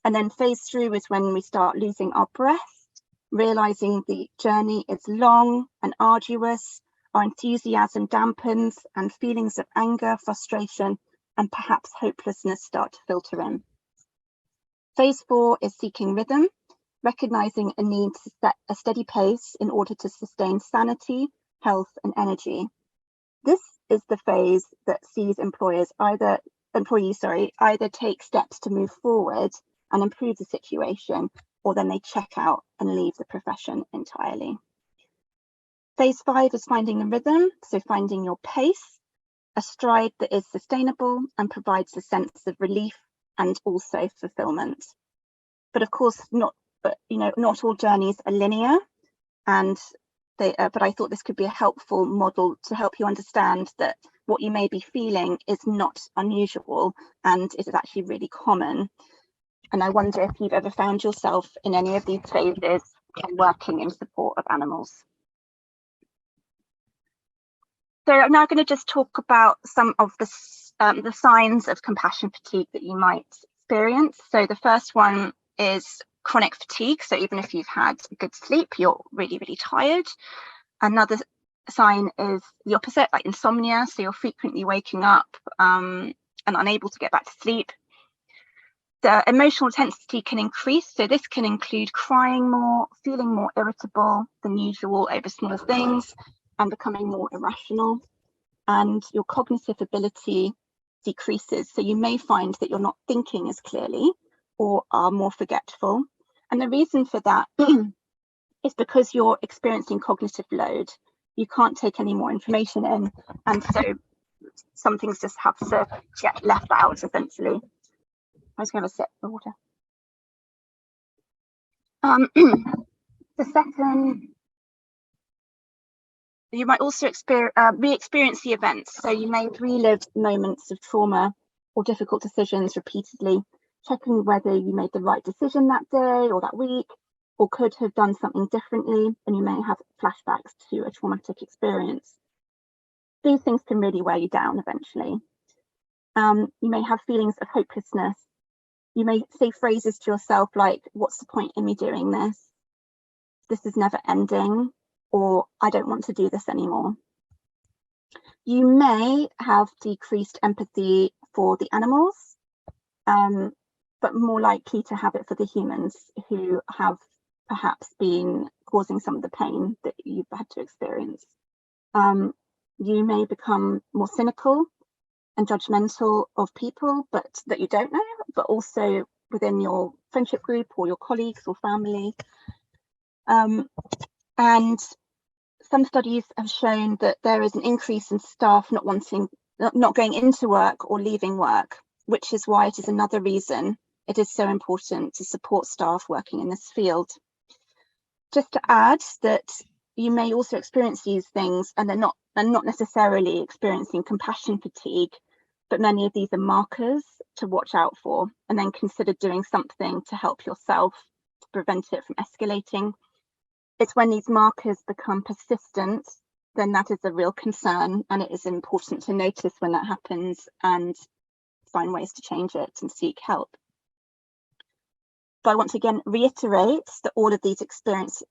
And then phase 3 is when we start losing our breath, realizing the journey is long and arduous, our enthusiasm dampens, and feelings of anger, frustration, and perhaps hopelessness start to filter in. Phase 4 is seeking rhythm, recognizing a need to set a steady pace in order to sustain sanity, health, and energy. This is the phase that sees employees either take steps to move forward and improve the situation, or then they check out and leave the profession entirely. Phase 5 is finding the rhythm, so finding your pace, a stride that is sustainable and provides a sense of relief and also fulfillment. But of course, not all journeys are linear, and but I thought this could be a helpful model to help you understand that what you may be feeling is not unusual and it is actually really common. And I wonder if you've ever found yourself in any of these phases and working in support of animals. So I'm now going to just talk about some of the signs of compassion fatigue that you might experience. So the first one is chronic fatigue. So even if you've had good sleep, you're really, really tired. Another sign is the opposite, like insomnia. So you're frequently waking up and unable to get back to sleep. The emotional intensity can increase. So this can include crying more, feeling more irritable than usual over smaller things, and becoming more irrational. And your cognitive ability decreases. So you may find that you're not thinking as clearly or are more forgetful. And the reason for that is because you're experiencing cognitive load. You can't take any more information in. And so some things just have to get left out, essentially. I was going to have a sip of water. The second, you might also re-experience the events. So you may relive moments of trauma or difficult decisions repeatedly, checking whether you made the right decision that day or that week, or could have done something differently, and you may have flashbacks to a traumatic experience. These things can really wear you down eventually. You may have feelings of hopelessness. You may say phrases to yourself like, what's the point in me doing this? This is never ending, or I don't want to do this anymore. You may have decreased empathy for the animals, but more likely to have it for the humans who have perhaps been causing some of the pain that you've had to experience. You may become more cynical and judgmental of people that you don't know, but also within your friendship group or your colleagues or family. And some studies have shown that there is an increase in staff not going into work or leaving work, which is why it is another reason it is so important to support staff working in this field. Just to add that you may also experience these things and they're not necessarily experiencing compassion fatigue, but many of these are markers to watch out for, and then consider doing something to help yourself to prevent it from escalating. It's when these markers become persistent, then that is a real concern, and it is important to notice when that happens and find ways to change it and seek help. But I want to again reiterate that all of these experiences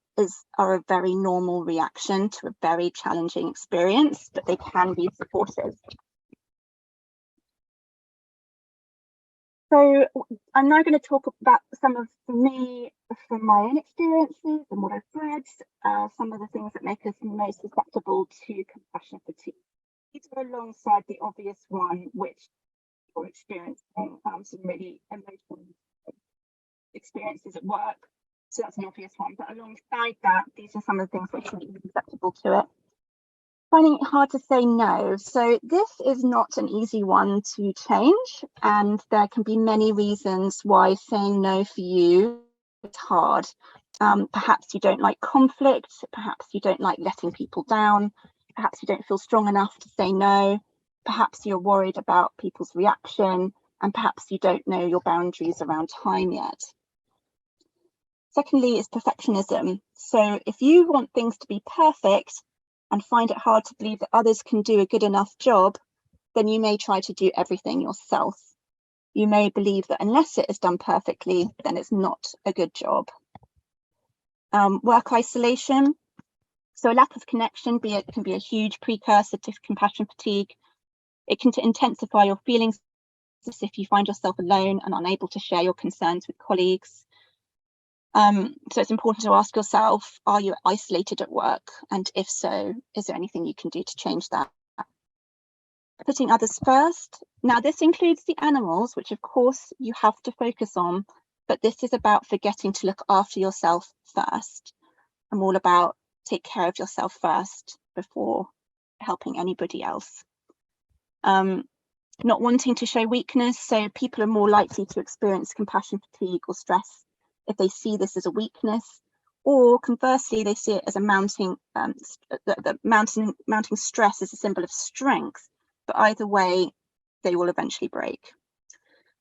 are a very normal reaction to a very challenging experience, but they can be supportive. So I'm now going to talk about some of, for me, from my own experiences and what I've read, some of the things that make us most susceptible to compassion fatigue. These are alongside the obvious one, which you're experiencing some really emotional experiences at work. So that's an obvious one. But alongside that, these are some of the things which are really susceptible to it. Finding it hard to say no. So this is not an easy one to change, and there can be many reasons why saying no for you is hard. Perhaps you don't like conflict, perhaps you don't like letting people down, perhaps you don't feel strong enough to say no, perhaps you're worried about people's reaction, and perhaps you don't know your boundaries around time yet. Secondly is perfectionism. So if you want things to be perfect and find it hard to believe that others can do a good enough job, then you may try to do everything yourself. You may believe that unless it is done perfectly, then it's not a good job. Work isolation. So a lack of connection can be a huge precursor to compassion fatigue. It can intensify your feelings as if you find yourself alone and unable to share your concerns with colleagues. So it's important to ask yourself, are you isolated at work? And if so, is there anything you can do to change that? Putting others first. Now, this includes the animals, which of course you have to focus on, but this is about forgetting to look after yourself first. I'm all about take care of yourself first before helping anybody else. Not wanting to show weakness, so people are more likely to experience compassion fatigue or stress if they see this as a weakness, or conversely they see it as a mounting stress as a symbol of strength, but either way they will eventually break.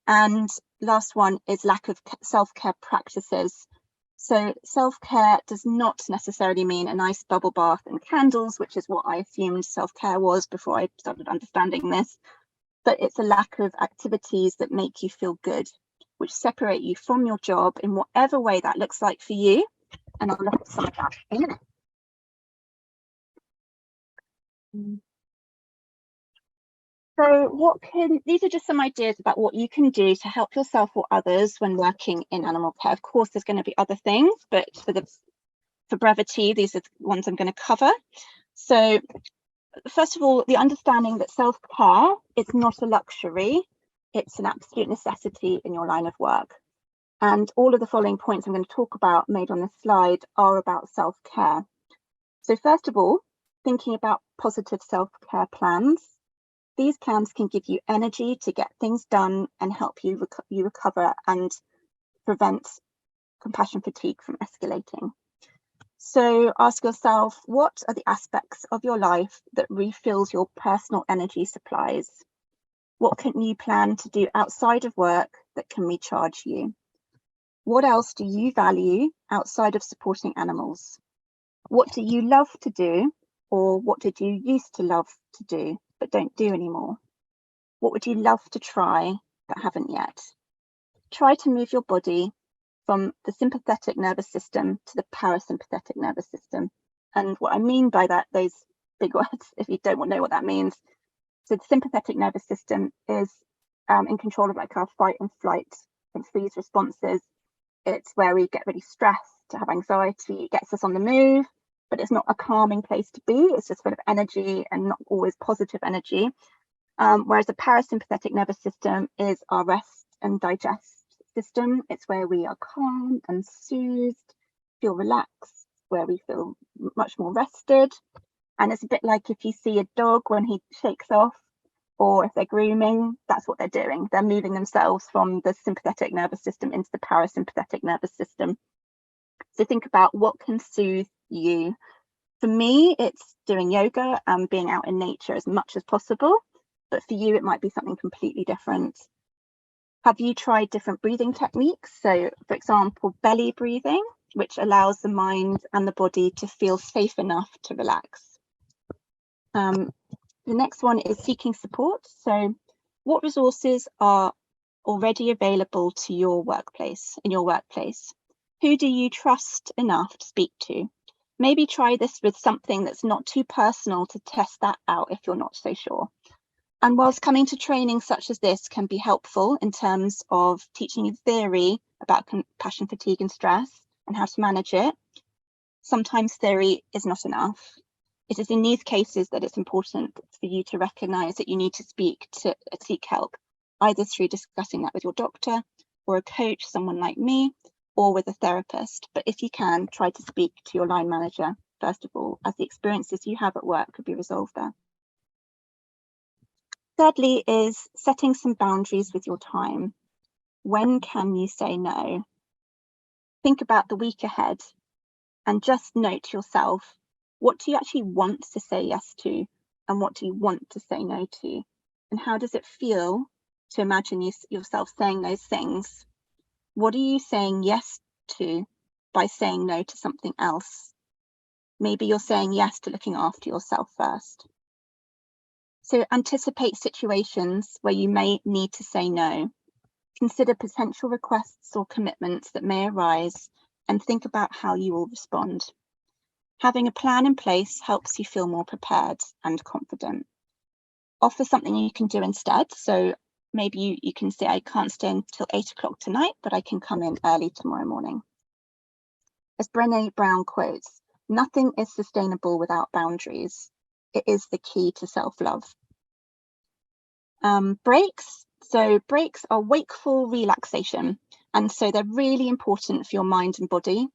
And last one is lack of self-care practices. So self-care does not necessarily mean a nice bubble bath and candles, which is what I assumed self-care was before I started understanding this. But it's a lack of activities that make you feel good, which separate you from your job in whatever way that looks like for you. And I'll look at some of that in a minute. So these are just some ideas about what you can do to help yourself or others when working in animal care. Of course, there's going to be other things, but for brevity, these are the ones I'm going to cover. So first of all, the understanding that self-care is not a luxury, it's an absolute necessity in your line of work. And all of the following points I'm going to talk about made on this slide are about self-care. So first of all, thinking about positive self-care plans. These plans can give you energy to get things done and help you recover and prevent compassion fatigue from escalating. So ask yourself, what are the aspects of your life that refills your personal energy supplies? What can you plan to do outside of work that can recharge you? What else do you value outside of supporting animals? What do you love to do, or what did you used to love to do but don't do anymore? What would you love to try but haven't yet? Try to move your body from the sympathetic nervous system to the parasympathetic nervous system. And what I mean by that, those big words, if you don't know what that means. So the sympathetic nervous system is in control of like our fight and flight and freeze responses. It's where we get really stressed, to have anxiety, it gets us on the move, but it's not a calming place to be. It's just full of energy and not always positive energy. Whereas the parasympathetic nervous system is our rest and digest system. It's where we are calm and soothed, feel relaxed, where we feel much more rested. And it's a bit like if you see a dog when he shakes off, or if they're grooming, that's what they're doing. They're moving themselves from the sympathetic nervous system into the parasympathetic nervous system. So think about what can soothe you. For me, it's doing yoga and being out in nature as much as possible. But for you, it might be something completely different. Have you tried different breathing techniques? So, for example, belly breathing, which allows the mind and the body to feel safe enough to relax. The next one is seeking support. So, what resources are already available to your workplace, in your workplace? Who do you trust enough to speak to? Maybe try this with something that's not too personal to test that out if you're not so sure. And whilst coming to training such as this can be helpful in terms of teaching you theory about compassion fatigue and stress and how to manage it, sometimes theory is not enough. It is in these cases that it's important for you to recognise that you need to seek help, either through discussing that with your doctor or a coach, someone like me, or with a therapist. But if you can, try to speak to your line manager, first of all, as the experiences you have at work could be resolved there. Thirdly is setting some boundaries with your time. When can you say no? Think about the week ahead and just note to yourself, what do you actually want to say yes to, and what do you want to say no to? And how does it feel to imagine yourself saying those things? What are you saying yes to by saying no to something else? Maybe you're saying yes to looking after yourself first. So anticipate situations where you may need to say no. Consider potential requests or commitments that may arise and think about how you will respond. Having a plan in place helps you feel more prepared and confident. Offer something you can do instead. So maybe you can say, I can't stay until 8 o'clock tonight, but I can come in early tomorrow morning. As Brené Brown quotes, nothing is sustainable without boundaries. It is the key to self-love. Breaks. So breaks are wakeful relaxation. And so they're really important for your mind and body.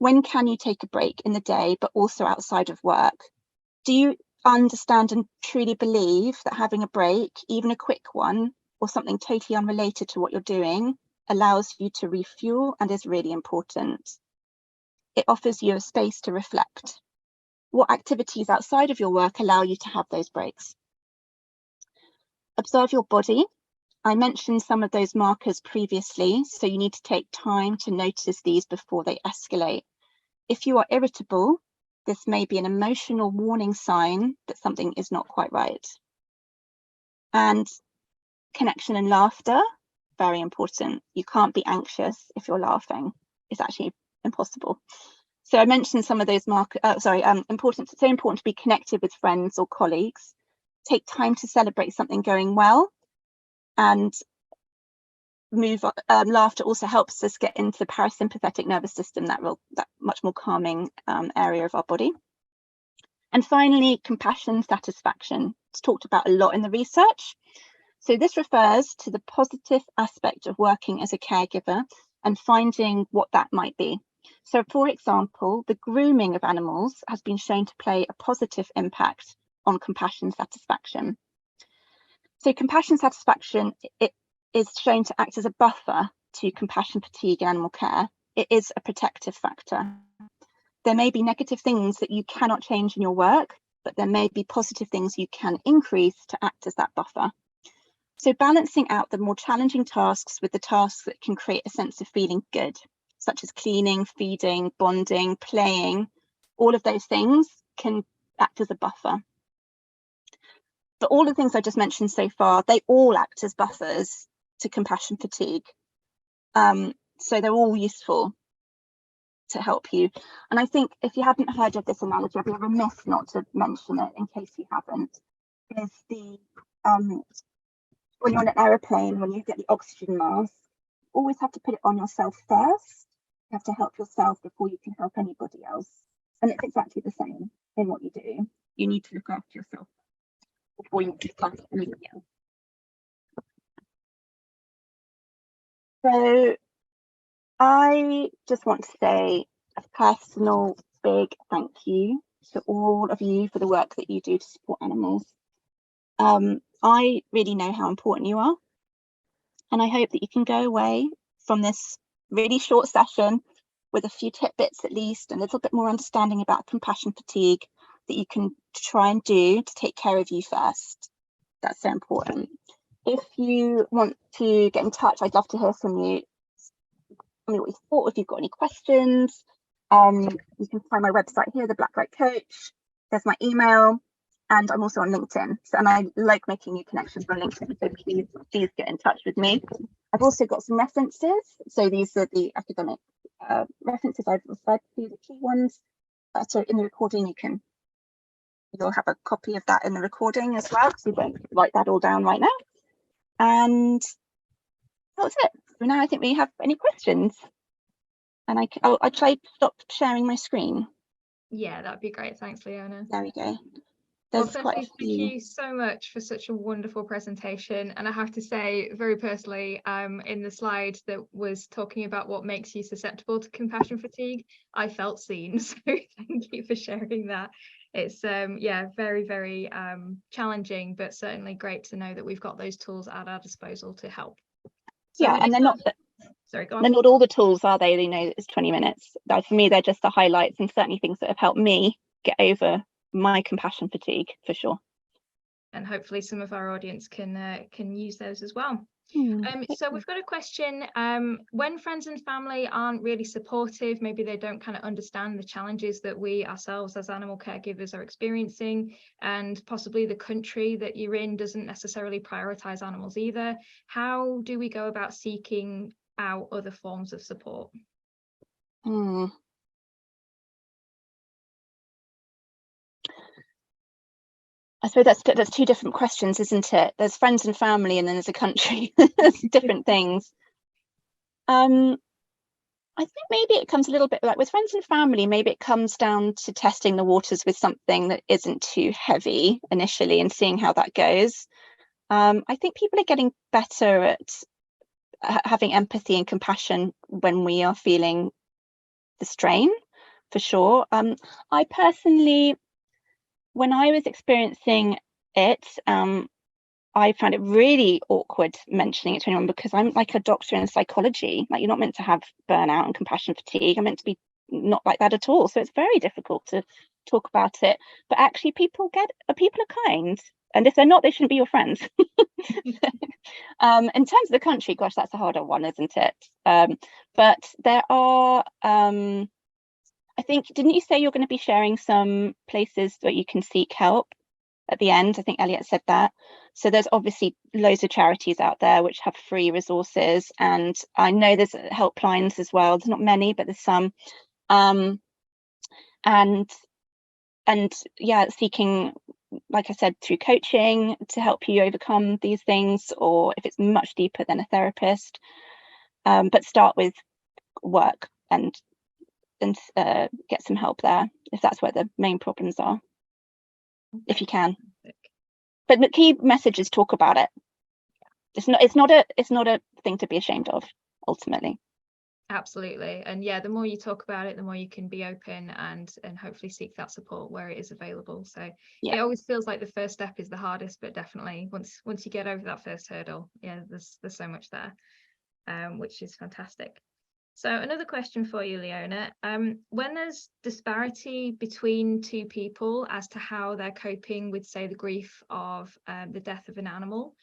when can you take a break in the day, but also outside of work? Do you understand and truly believe that having a break, even a quick one, or something totally unrelated to what you're doing, allows you to refuel and is really important? It offers you a space to reflect. What activities outside of your work allow you to have those breaks? Observe your body. I mentioned some of those markers previously, so you need to take time to notice these before they escalate. If you are irritable, this may be an emotional warning sign that something is not quite right. And connection and laughter, very important. You can't be anxious if you're laughing. It's actually impossible. So I mentioned some of those markers, important to be connected with friends or colleagues. Take time to celebrate something going well, and move on. Laughter also helps us get into the parasympathetic nervous system, that much more calming area of our body. And finally, compassion, satisfaction. It's talked about a lot in the research. So this refers to the positive aspect of working as a caregiver and finding what that might be. So for example, the grooming of animals has been shown to play a positive impact on compassion satisfaction. So compassion satisfaction, it is shown to act as a buffer to compassion fatigue in animal care. It is a protective factor. There may be negative things that you cannot change in your work, but there may be positive things you can increase to act as that buffer. So balancing out the more challenging tasks with the tasks that can create a sense of feeling good, such as cleaning, feeding, bonding, playing, all of those things can act as a buffer. But all the things I just mentioned so far, they all act as buffers to compassion fatigue. So they're all useful to help you. And I think if you haven't heard of this analogy, I'd be remiss not to mention it in case you haven't, is the when you're on an aeroplane, when you get the oxygen mask, you always have to put it on yourself first. You have to help yourself before you can help anybody else. And it's exactly the same in what you do. You need to look after yourself before you can help anybody else. So I just want to say a personal big thank you to all of you for the work that you do to support animals. I really know how important you are, and I hope that you can go away from this really short session with a few tidbits at least, and a little bit more understanding about compassion fatigue that you can try and do to take care of you first. That's so important. If you want to get in touch, I'd love to hear from you. Tell me what you thought. If you've got any questions, you can find my website here, the Blacklight Coach. There's my email, and I'm also on LinkedIn. So, and I like making new connections on LinkedIn, so please get in touch with me. I've also got some references. So these are the academic references I've referred to, the key ones. So in the recording, you'll have a copy of that in the recording as well, because we won't write that all down right now. And that's it. So now I think we have any questions. And I'll try to stop sharing my screen. Yeah, that'd be great. Thanks, Leona. There we go. Well, firstly, thank you so much for such a wonderful presentation. And I have to say, very personally, in the slide that was talking about what makes you susceptible to compassion fatigue, I felt seen. So thank you for sharing that. It's yeah, very, very challenging, but certainly great to know that we've got those tools at our disposal to help. So yeah, and they're not. Sorry, go on. They're not all the tools, are they? You know, it's 20 minutes. For me, they're just the highlights, and certainly things that have helped me get over my compassion fatigue for sure. And hopefully some of our audience can use those as well. So we've got a question. When friends and family aren't really supportive, maybe they don't kind of understand the challenges that we ourselves as animal caregivers are experiencing, and possibly the country that you're in doesn't necessarily prioritize animals either, how do we go about seeking out other forms of support? I suppose that's two different questions, isn't it? There's friends and family, and then there's a country. There's different things. I think maybe it comes a little bit like with friends and family, maybe it comes down to testing the waters with something that isn't too heavy initially and seeing how that goes. I think people are getting better at having empathy and compassion when we are feeling the strain. for sure. I personally, when I was experiencing it, I found it really awkward mentioning it to anyone, because I'm like a doctor in psychology. Like, you're not meant to have burnout and compassion fatigue. I'm meant to be not like that at all. So it's very difficult to talk about it. But actually, people are kind. And if they're not, they shouldn't be your friends. In terms of the country, gosh, that's a harder one, isn't it? But there are, I think, didn't you say you're going to be sharing some places that you can seek help at the end? I think Elliot said that. So there's obviously loads of charities out there which have free resources, and I know there's helplines as well. There's not many, but there's some. And yeah, seeking, like I said, through coaching to help you overcome these things, or if it's much deeper than a therapist. But start with work and get some help there if that's where the main problems are, if you can. But the key message is talk about it. It's not a thing to be ashamed of, ultimately. Absolutely. And yeah, the more you talk about it, the more you can be open and hopefully seek that support where it is available. So yeah, it always feels like the first step is the hardest, but definitely once you get over that first hurdle, yeah, there's so much there, which is fantastic. So another question for you, Leona. When there's disparity between two people as to how they're coping with, say, the grief of the death of an animal,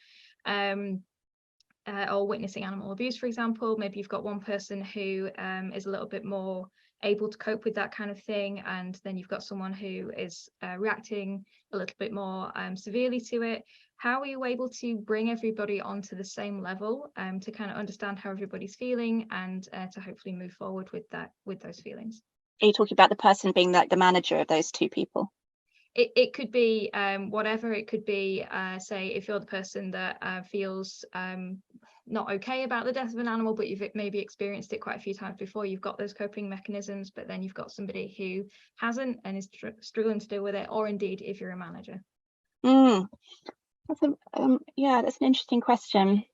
or witnessing animal abuse, for example, maybe you've got one person who is a little bit more able to cope with that kind of thing, and then you've got someone who is reacting a little bit more severely to it. How are you able to bring everybody onto the same level to kind of understand how everybody's feeling and to hopefully move forward with those feelings? Are you talking about the person being like the manager of those two people? It could be whatever. It could be, say, if you're the person that feels not okay about the death of an animal, but you've maybe experienced it quite a few times before, you've got those coping mechanisms, but then you've got somebody who hasn't and is struggling to deal with it, or indeed if you're a manager. That's an interesting question.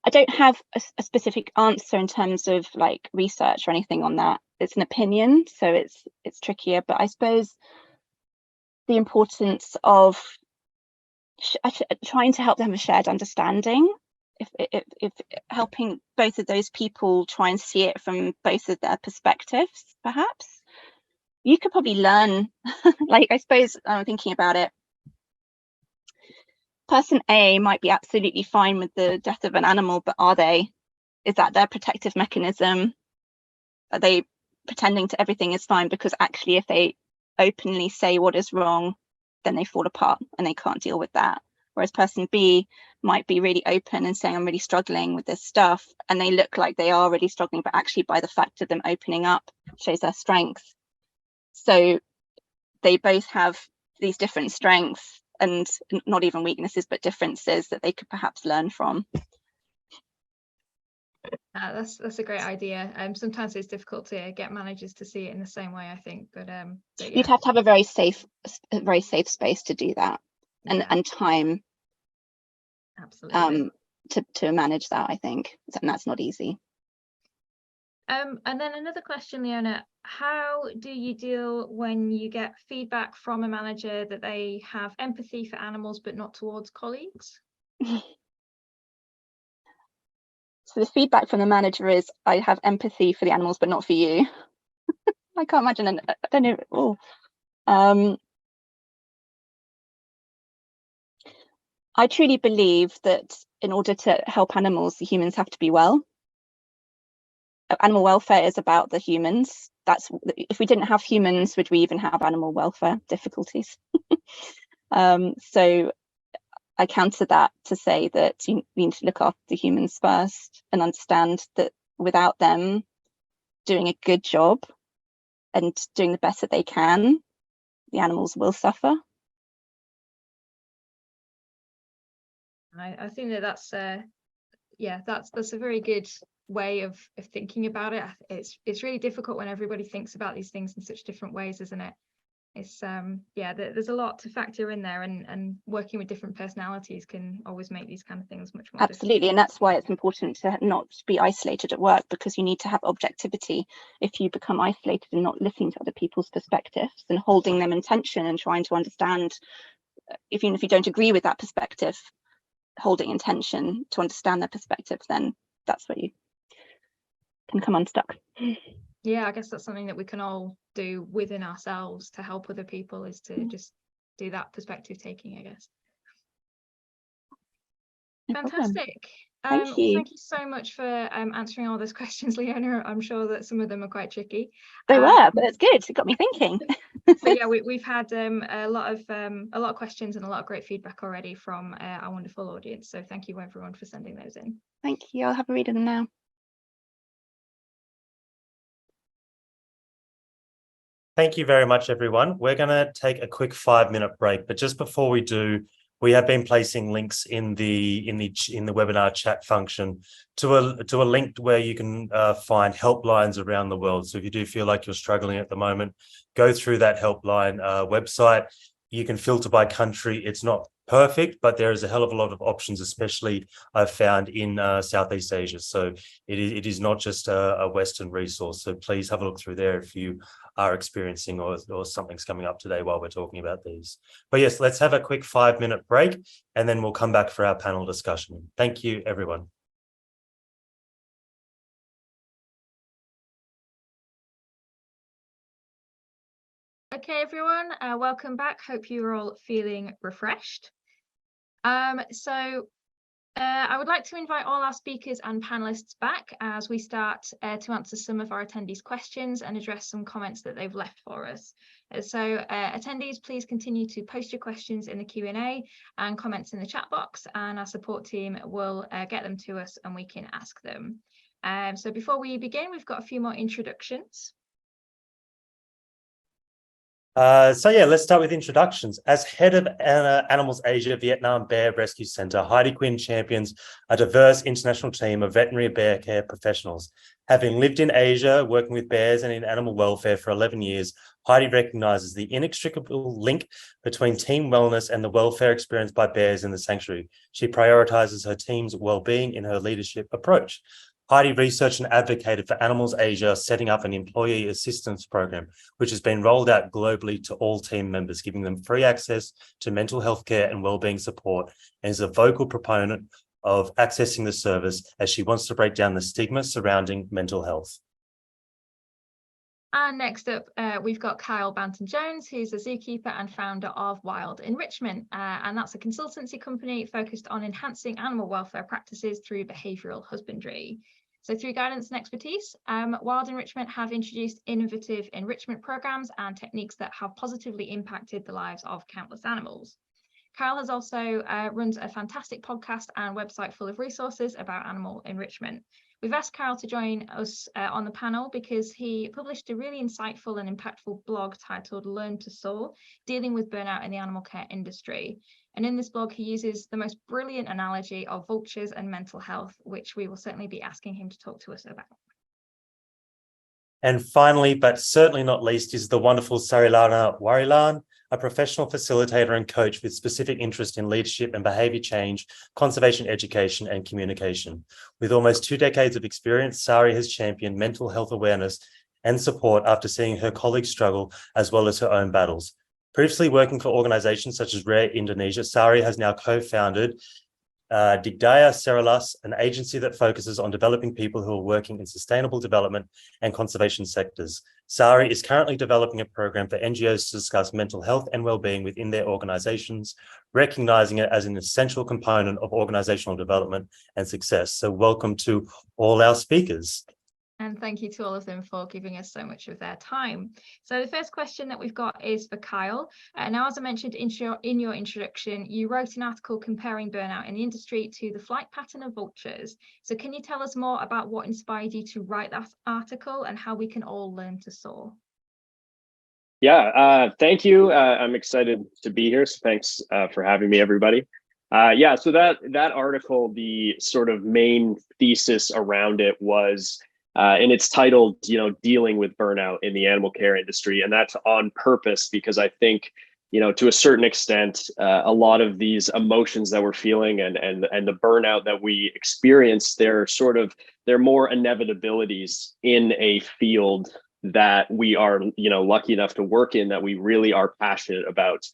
I don't have a specific answer in terms of like research or anything on that. It's an opinion, so it's trickier. But I suppose the importance of trying to help them have a shared understanding, if helping both of those people try and see it from both of their perspectives, perhaps you could probably learn. Like, I suppose I'm thinking about it. Person A might be absolutely fine with the death of an animal, but is that their protective mechanism? Are they pretending to everything is fine? Because actually, if they openly say what is wrong, then they fall apart and they can't deal with that. Whereas person B might be really open and saying, I'm really struggling with this stuff, and they look like they are really struggling, but actually by the fact of them opening up shows their strengths. So they both have these different strengths, and not even weaknesses, but differences that they could perhaps learn from. That's a great idea. Sometimes it's difficult to get managers to see it in the same way, I think, but yeah. You'd have to have a very safe space to do that, and time. Absolutely. To manage that, I think, and that's not easy. And then another question, Leona, how do you deal when you get feedback from a manager that they have empathy for animals but not towards colleagues? So the feedback from the manager is, I have empathy for the animals but not for you. I can't imagine. I don't know. I truly believe that in order to help animals, the humans have to be well. Animal welfare is about the humans. If we didn't have humans, would we even have animal welfare difficulties? So I counter that to say that you need to look after the humans first and understand that without them doing a good job and doing the best that they can, the animals will suffer. I think that's a very good way of thinking about it. It's really difficult when everybody thinks about these things in such different ways, isn't it? It's yeah, there's a lot to factor in there, and working with different personalities can always make these kind of things much more Absolutely, difficult. and that's why it's important to not be isolated at work, because you need to have objectivity. If you become isolated and not listening to other people's perspectives and holding them in tension and trying to understand, even if you don't agree with that perspective, holding intention to understand their perspective, then that's where you can come unstuck. Yeah, I guess that's something that we can all do within ourselves to help other people, is to just do that perspective taking, I guess. No problem. Fantastic. Thank Well, you. thank you so much for answering all those questions, Leona. I'm sure that some of them are quite tricky. They were, but it's good. It got me thinking. But yeah, we've had a lot of questions and a lot of great feedback already from our wonderful audience. So thank you everyone for sending those in. Thank you. I'll have a read of them now. Thank you very much, everyone. We're going to take a quick 5-minute break, but just before we do, we have been placing links in the webinar chat function to a link where you can find helplines around the world. So if you do feel like you're struggling at the moment, go through that helpline website. You can filter by country. It's not perfect, but there is a hell of a lot of options, especially I've found in Southeast Asia. So it is not just a Western resource. So please have a look through there if you are experiencing or something's coming up today while we're talking about these. But yes, let's have a quick 5-minute break and then we'll come back for our panel discussion. Thank you, everyone. Okay, everyone, welcome back. Hope you're all feeling refreshed. I would like to invite all our speakers and panelists back as we start to answer some of our attendees' questions and address some comments that they've left for us. Attendees, please continue to post your questions in the Q&A and comments in the chat box, and our support team will get them to us and we can ask them. So before we begin, we've got a few more introductions. Let's start with introductions. As head of Animals Asia Vietnam Bear Rescue Centre, Heidi Quine champions a diverse international team of veterinary bear care professionals. Having lived in Asia, working with bears and in animal welfare for 11 years, Heidi recognises the inextricable link between team wellness and the welfare experienced by bears in the sanctuary. She prioritises her team's well-being in her leadership approach. Heidi researched and advocated for Animals Asia setting up an employee assistance program, which has been rolled out globally to all team members, giving them free access to mental health care and wellbeing support, and is a vocal proponent of accessing the service as she wants to break down the stigma surrounding mental health. And next up, we've got Kyle Banton-Jones, who's a zookeeper and founder of Wild Enrichment, and that's a consultancy company focused on enhancing animal welfare practices through behavioural husbandry. So through guidance and expertise, Wild Enrichment have introduced innovative enrichment programs and techniques that have positively impacted the lives of countless animals. Kyle has also runs a fantastic podcast and website full of resources about animal enrichment. We've asked Kyle to join us on the panel because he published a really insightful and impactful blog titled Learn to Soar, dealing with burnout in the animal care industry. And in this blog, he uses the most brilliant analogy of vultures and mental health, which we will certainly be asking him to talk to us about. And finally, but certainly not least, is the wonderful Sarilana Warilan, a professional facilitator and coach with specific interest in leadership and behaviour change, conservation education and communication. With almost 2 decades of experience, Sari has championed mental health awareness and support after seeing her colleagues struggle as well as her own battles. Previously working for organisations such as Rare Indonesia, Sari has now co-founded Digdaya Selaras, an agency that focuses on developing people who are working in sustainable development and conservation sectors. Sari is currently developing a program for NGOs to discuss mental health and well-being within their organisations, recognising it as an essential component of organisational development and success. So welcome to all our speakers. And thank you to all of them for giving us so much of their time. So the first question that we've got is for Kyle. Now, as I mentioned in your introduction, you wrote an article comparing burnout in the industry to the flight pattern of vultures. So can you tell us more about what inspired you to write that article and how we can all learn to soar? Yeah, thank you. I'm excited to be here. So thanks for having me, everybody. So that article, the sort of main thesis around it was and it's titled, Dealing with Burnout in the Animal Care Industry. And that's on purpose because I think, to a certain extent, a lot of these emotions that we're feeling and the burnout that we experience, they're more inevitabilities in a field that we are, lucky enough to work in, that we really are passionate about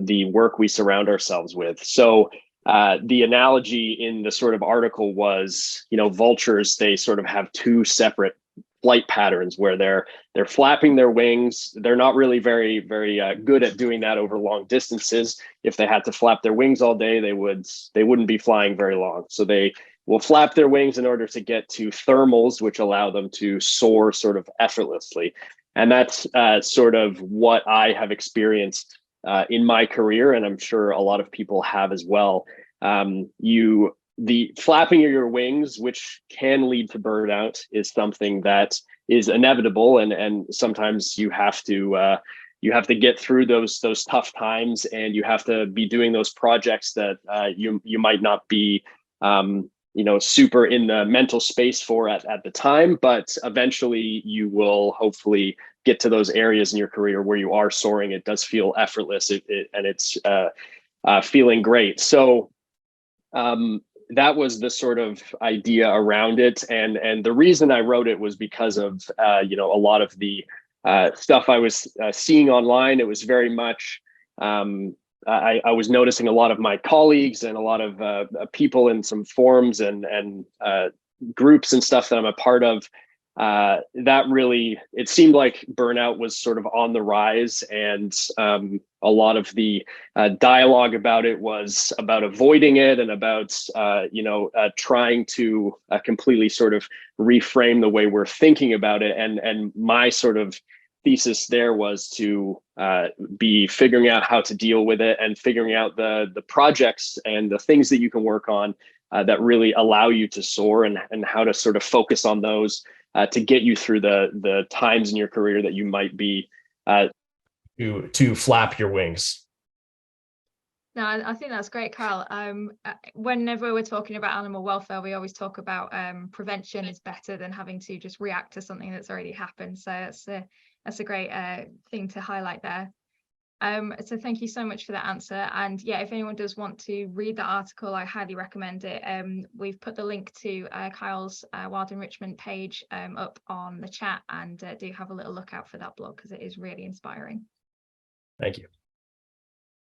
the work we surround ourselves with. So the analogy in the sort of article was, vultures, they sort of have two separate flight patterns where they're flapping their wings. They're not really very, very good at doing that over long distances. If they had to flap their wings all day, they wouldn't be flying very long. So they will flap their wings in order to get to thermals, which allow them to soar sort of effortlessly. And that's sort of what I have experienced in my career, and I'm sure a lot of people have as well. The flapping of your wings, which can lead to burnout, is something that is inevitable, and sometimes you have to get through those tough times, and you have to be doing those projects that you might not be super in the mental space for at the time, but eventually you will hopefully get to those areas in your career where you are soaring. It does feel effortless, and it's feeling great. So that was the sort of idea around it, and the reason I wrote it was because of a lot of the stuff I was seeing online. It was very much I was noticing a lot of my colleagues and a lot of people in some forums and groups and stuff that I'm a part of. That really, it seemed like burnout was sort of on the rise, and a lot of the dialogue about it was about avoiding it and about trying to completely sort of reframe the way we're thinking about it. And my sort of thesis there was to be figuring out how to deal with it and figuring out the projects and the things that you can work on that really allow you to soar, and how to sort of focus on those to get you through the times in your career that you might be to flap your wings. No, I think that's great, Carl. Whenever we're talking about animal welfare, we always talk about prevention is better than having to just react to something that's already happened. So that's a great thing to highlight there. So thank you so much for that answer. And yeah, if anyone does want to read the article, I highly recommend it. We've put the link to Kyle's Wild Enrichment page up on the chat, and do have a little look out for that blog because it is really inspiring. Thank you.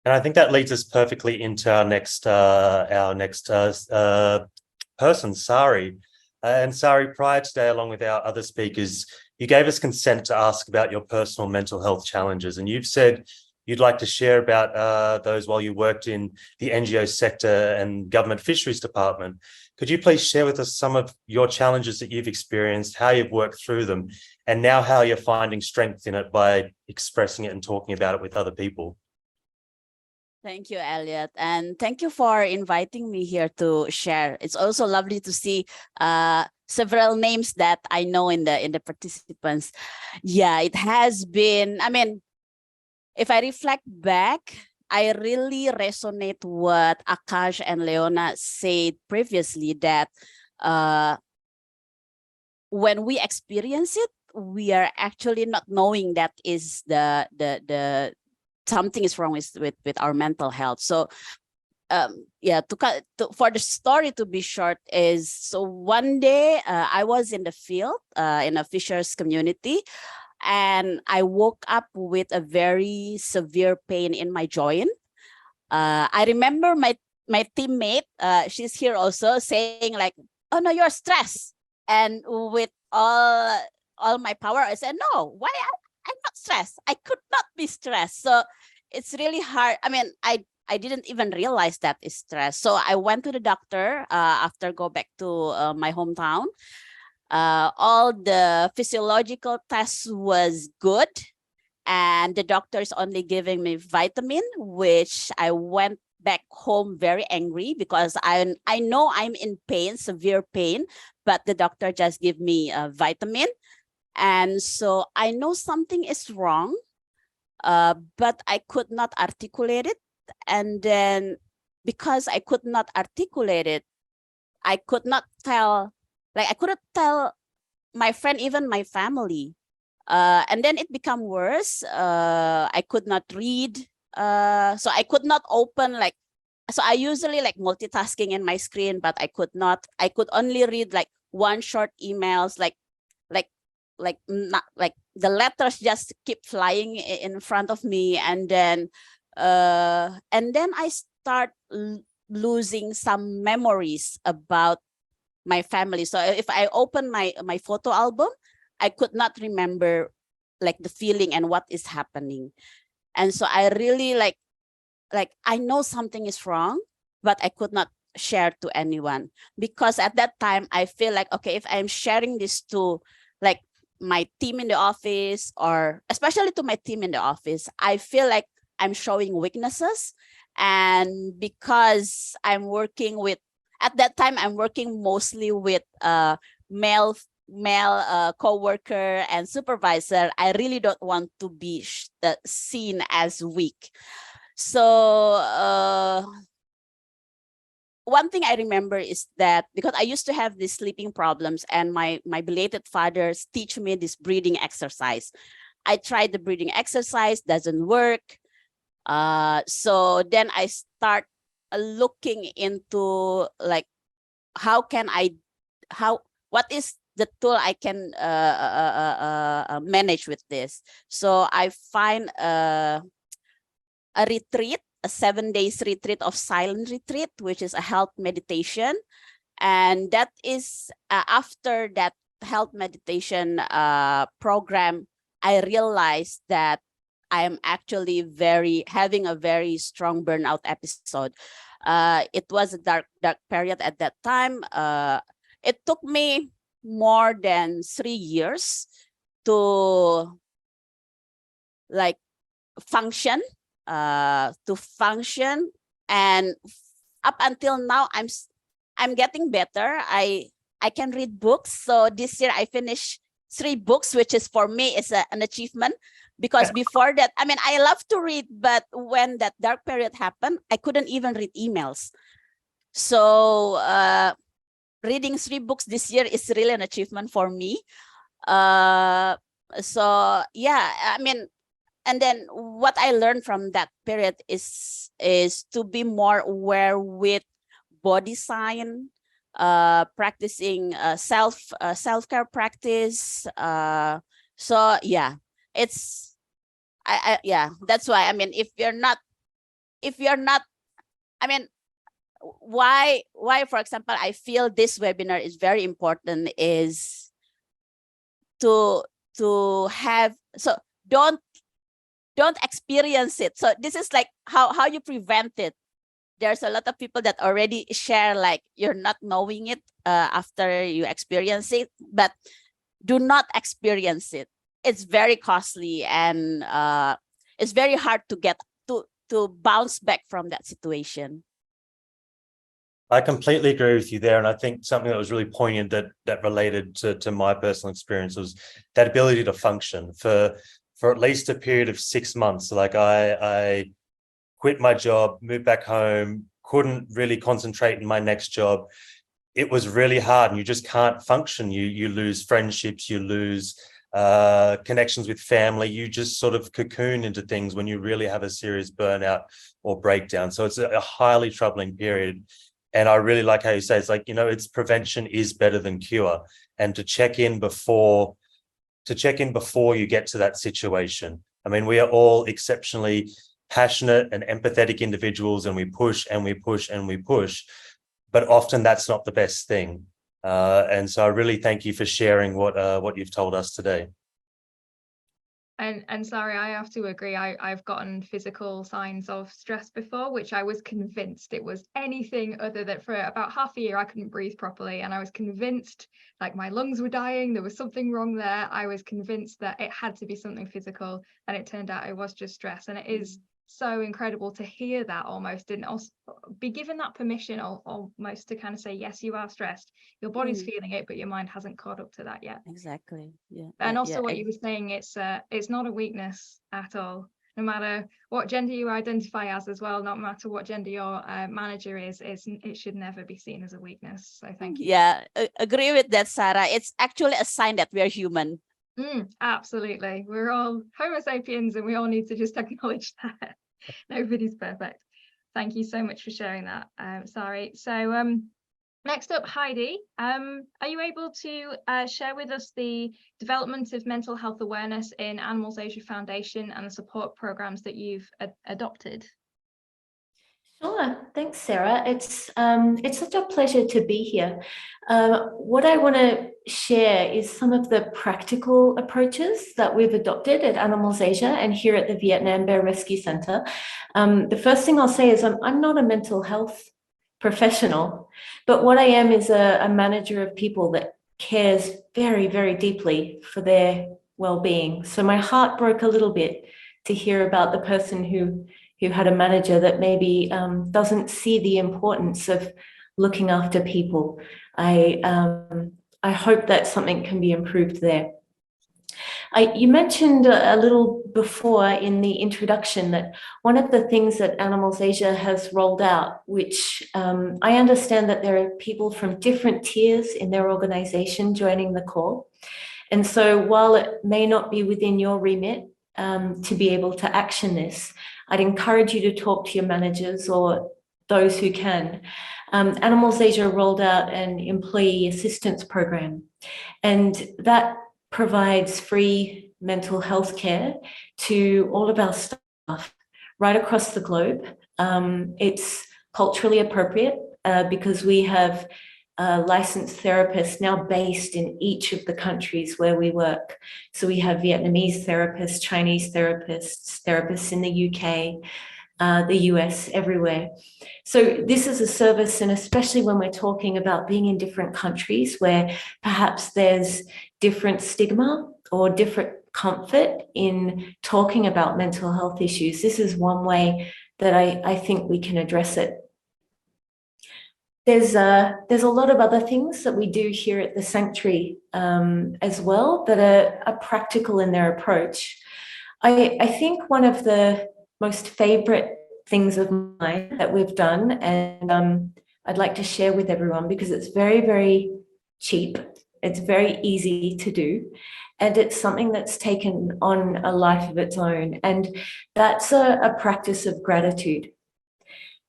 And I think that leads us perfectly into our next person, Sari. And Sari, prior today, along with our other speakers, you gave us consent to ask about your personal mental health challenges, and you've said you'd like to share about those while you worked in the NGO sector and government fisheries department. Could you please share with us some of your challenges that you've experienced, how you've worked through them, and now how you're finding strength in it by expressing it and talking about it with other people? Thank you, Elliot, and thank you for inviting me here to share. It's also lovely to see several names that I know in the participants. Yeah, it has been, I mean, if I reflect back, I really resonate what Akash and Leona said previously, that when we experience it, we are actually not knowing that is the something is wrong with our mental health. So yeah, for the story to be short is, so one day I was in the field in a fishers community, and I woke up with a very severe pain in my joint. I remember my teammate, she's here also, saying like, "Oh no, you're stressed." And with all my power, I said, "No, why? I'm not stressed. I could not be stressed." So it's really hard. I mean, I didn't even realize that is stress. So I went to the doctor after go back to my hometown. All the physiological tests was good, and the doctor is only giving me vitamin, which I went back home very angry because I know I'm in pain, severe pain, but the doctor just give me a vitamin. And so I know something is wrong, but I could not articulate it. And then because I could not articulate it, I could not tell, like I couldn't tell my friend, even my family. And then it became worse. I could not read. So I could not open like, so I usually like multitasking in my screen, but I could not. I could only read like one short emails, like not like the letters just keep flying in front of me, and then I start losing some memories about my family. So if I open my photo album, I could not remember like the feeling and what is happening. And so I really like I know something is wrong, but I could not share to anyone, because at that time I feel like, okay, if I'm sharing this to like my team in the office, or especially to my team in the office, I feel like I'm showing weaknesses. And because I'm working with, at that time, I'm working mostly with male co-worker and supervisor, I really don't want to be seen as weak. So one thing I remember is that because I used to have these sleeping problems, and my belated fathers teach me this breathing exercise. I tried the breathing exercise, doesn't work. So then I start looking into like, what is the tool I can manage with this. So I find a retreat, a 7 days retreat of silent retreat, which is a health meditation. And that is after that health meditation program, I realized that I am actually having a very strong burnout episode. It was a dark period at that time. It took me more than 3 years to like function. And up until now, I'm getting better. I can read books. So this year I finished 3 books, which is for me is an achievement, because before that, I mean, I love to read, but when that dark period happened, I couldn't even read emails. So reading 3 books this year is really an achievement for me. So yeah, I mean, and then what I learned from that period is to be more aware with body sign, practicing self-care practice. So yeah, it's yeah, that's why, I mean, if you're not, I mean, why, for example, I feel this webinar is very important is to have, so don't experience it. So this is like how you prevent it. There's a lot of people that already share like you're not knowing it after you experience it, but do not experience it. It's very costly, and it's very hard to get to bounce back from that situation. I completely agree with you there. And I think something that was really poignant that related to my personal experience was that ability to function for at least a period of 6 months. Like I quit my job, moved back home, couldn't really concentrate in my next job. It was really hard, and you just can't function. You lose friendships, you lose connections with family. You just sort of cocoon into things when you really have a serious burnout or breakdown. So it's a highly troubling period. And I really like how you say it's like, it's prevention is better than cure, and to check in before you get to that situation. I mean, we are all exceptionally passionate and empathetic individuals, and we push and we push and we push, but often that's not the best thing. And so I really thank you for sharing what you've told us today. And sorry, I have to agree. I've gotten physical signs of stress before, which I was convinced it was anything other than, for about half a year, I couldn't breathe properly. And I was convinced like my lungs were dying. There was something wrong there. I was convinced that it had to be something physical. And it turned out it was just stress. And it is so incredible to hear that almost, and also be given that permission almost to kind of say, yes, you are stressed. Your body's feeling it, but your mind hasn't caught up to that yet. Exactly. Yeah. And also what you were saying, it's not a weakness at all. no matter what gender you identify as well, no matter what gender your manager is, it should never be seen as a weakness. So thank you. Yeah, agree with that, Sarah. It's actually a sign that we're human. Absolutely. We're all Homo sapiens and we all need to just acknowledge that. Nobody's perfect. Thank you so much for sharing that, Sari. So next up, Heidi, are you able to share with us the development of mental health awareness in Animals Asia Foundation and the support programs that you've adopted? Sure, thanks, Sarah. It's such a pleasure to be here. What I want to share is some of the practical approaches that we've adopted at Animals Asia and here at the Vietnam Bear Rescue Center. The first thing I'll say is I'm not a mental health professional, but what I am is a manager of people that cares very, very deeply for their well-being. So my heart broke a little bit to hear about the person who had a manager that maybe doesn't see the importance of looking after people. I hope that something can be improved there. You mentioned a little before in the introduction that one of the things that Animals Asia has rolled out, which I understand that there are people from different tiers in their organization joining the call. And so while it may not be within your remit to be able to action this, I'd encourage you to talk to your managers or those who can. Animals Asia rolled out an employee assistance program, and that provides free mental health care to all of our staff right across the globe. It's culturally appropriate because we have licensed therapists now based in each of the countries where we work. So we have Vietnamese therapists, Chinese therapists, therapists in the UK, the US, everywhere. So this is a service, and especially when we're talking about being in different countries where perhaps there's different stigma or different comfort in talking about mental health issues, this is one way that I think we can address it. There's a lot of other things that we do here at the sanctuary as well that are practical in their approach. I think one of the most favorite things of mine that we've done, and I'd like to share with everyone because it's very, very cheap. It's very easy to do. And it's something that's taken on a life of its own. And that's a practice of gratitude.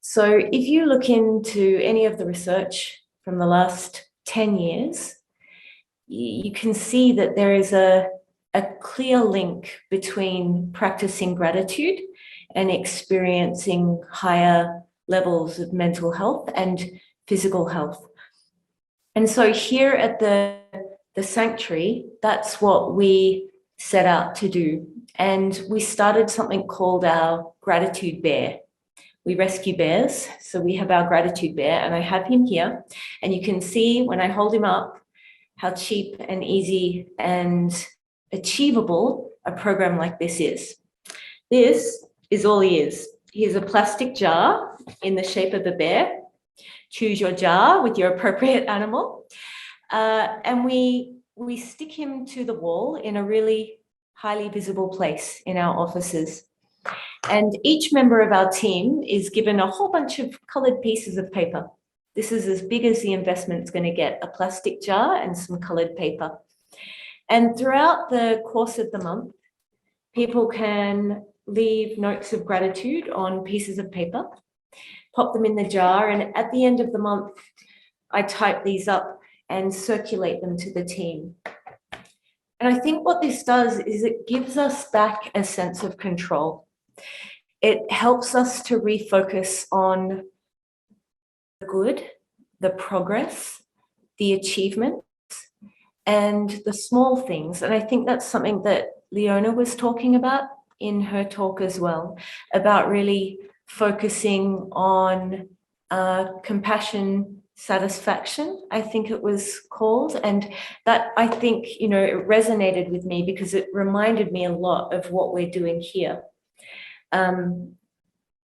So if you look into any of the research from the last 10 years, you can see that there is a clear link between practicing gratitude and experiencing higher levels of mental health and physical health. And so here at the sanctuary, that's what we set out to do. And we started something called our gratitude bear. We rescue bears, so we have our gratitude bear, and I have him here. And you can see when I hold him up how cheap and easy and achievable a program like this is. This is all he is. He is a plastic jar in the shape of a bear. Choose your jar with your appropriate animal. And we stick him to the wall in a really highly visible place in our offices. And each member of our team is given a whole bunch of colored pieces of paper. This is as big as the investment's going to get, a plastic jar and some colored paper. And throughout the course of the month, people can leave notes of gratitude on pieces of paper, pop them in the jar, and at the end of the month, I type these up and circulate them to the team. And I think what this does is it gives us back a sense of control. It helps us to refocus on the good, the progress, the achievements, and the small things. And I think that's something that Leona was talking about in her talk as well, about really focusing on compassion, satisfaction, I think it was called. And that, I think, it resonated with me because it reminded me a lot of what we're doing here.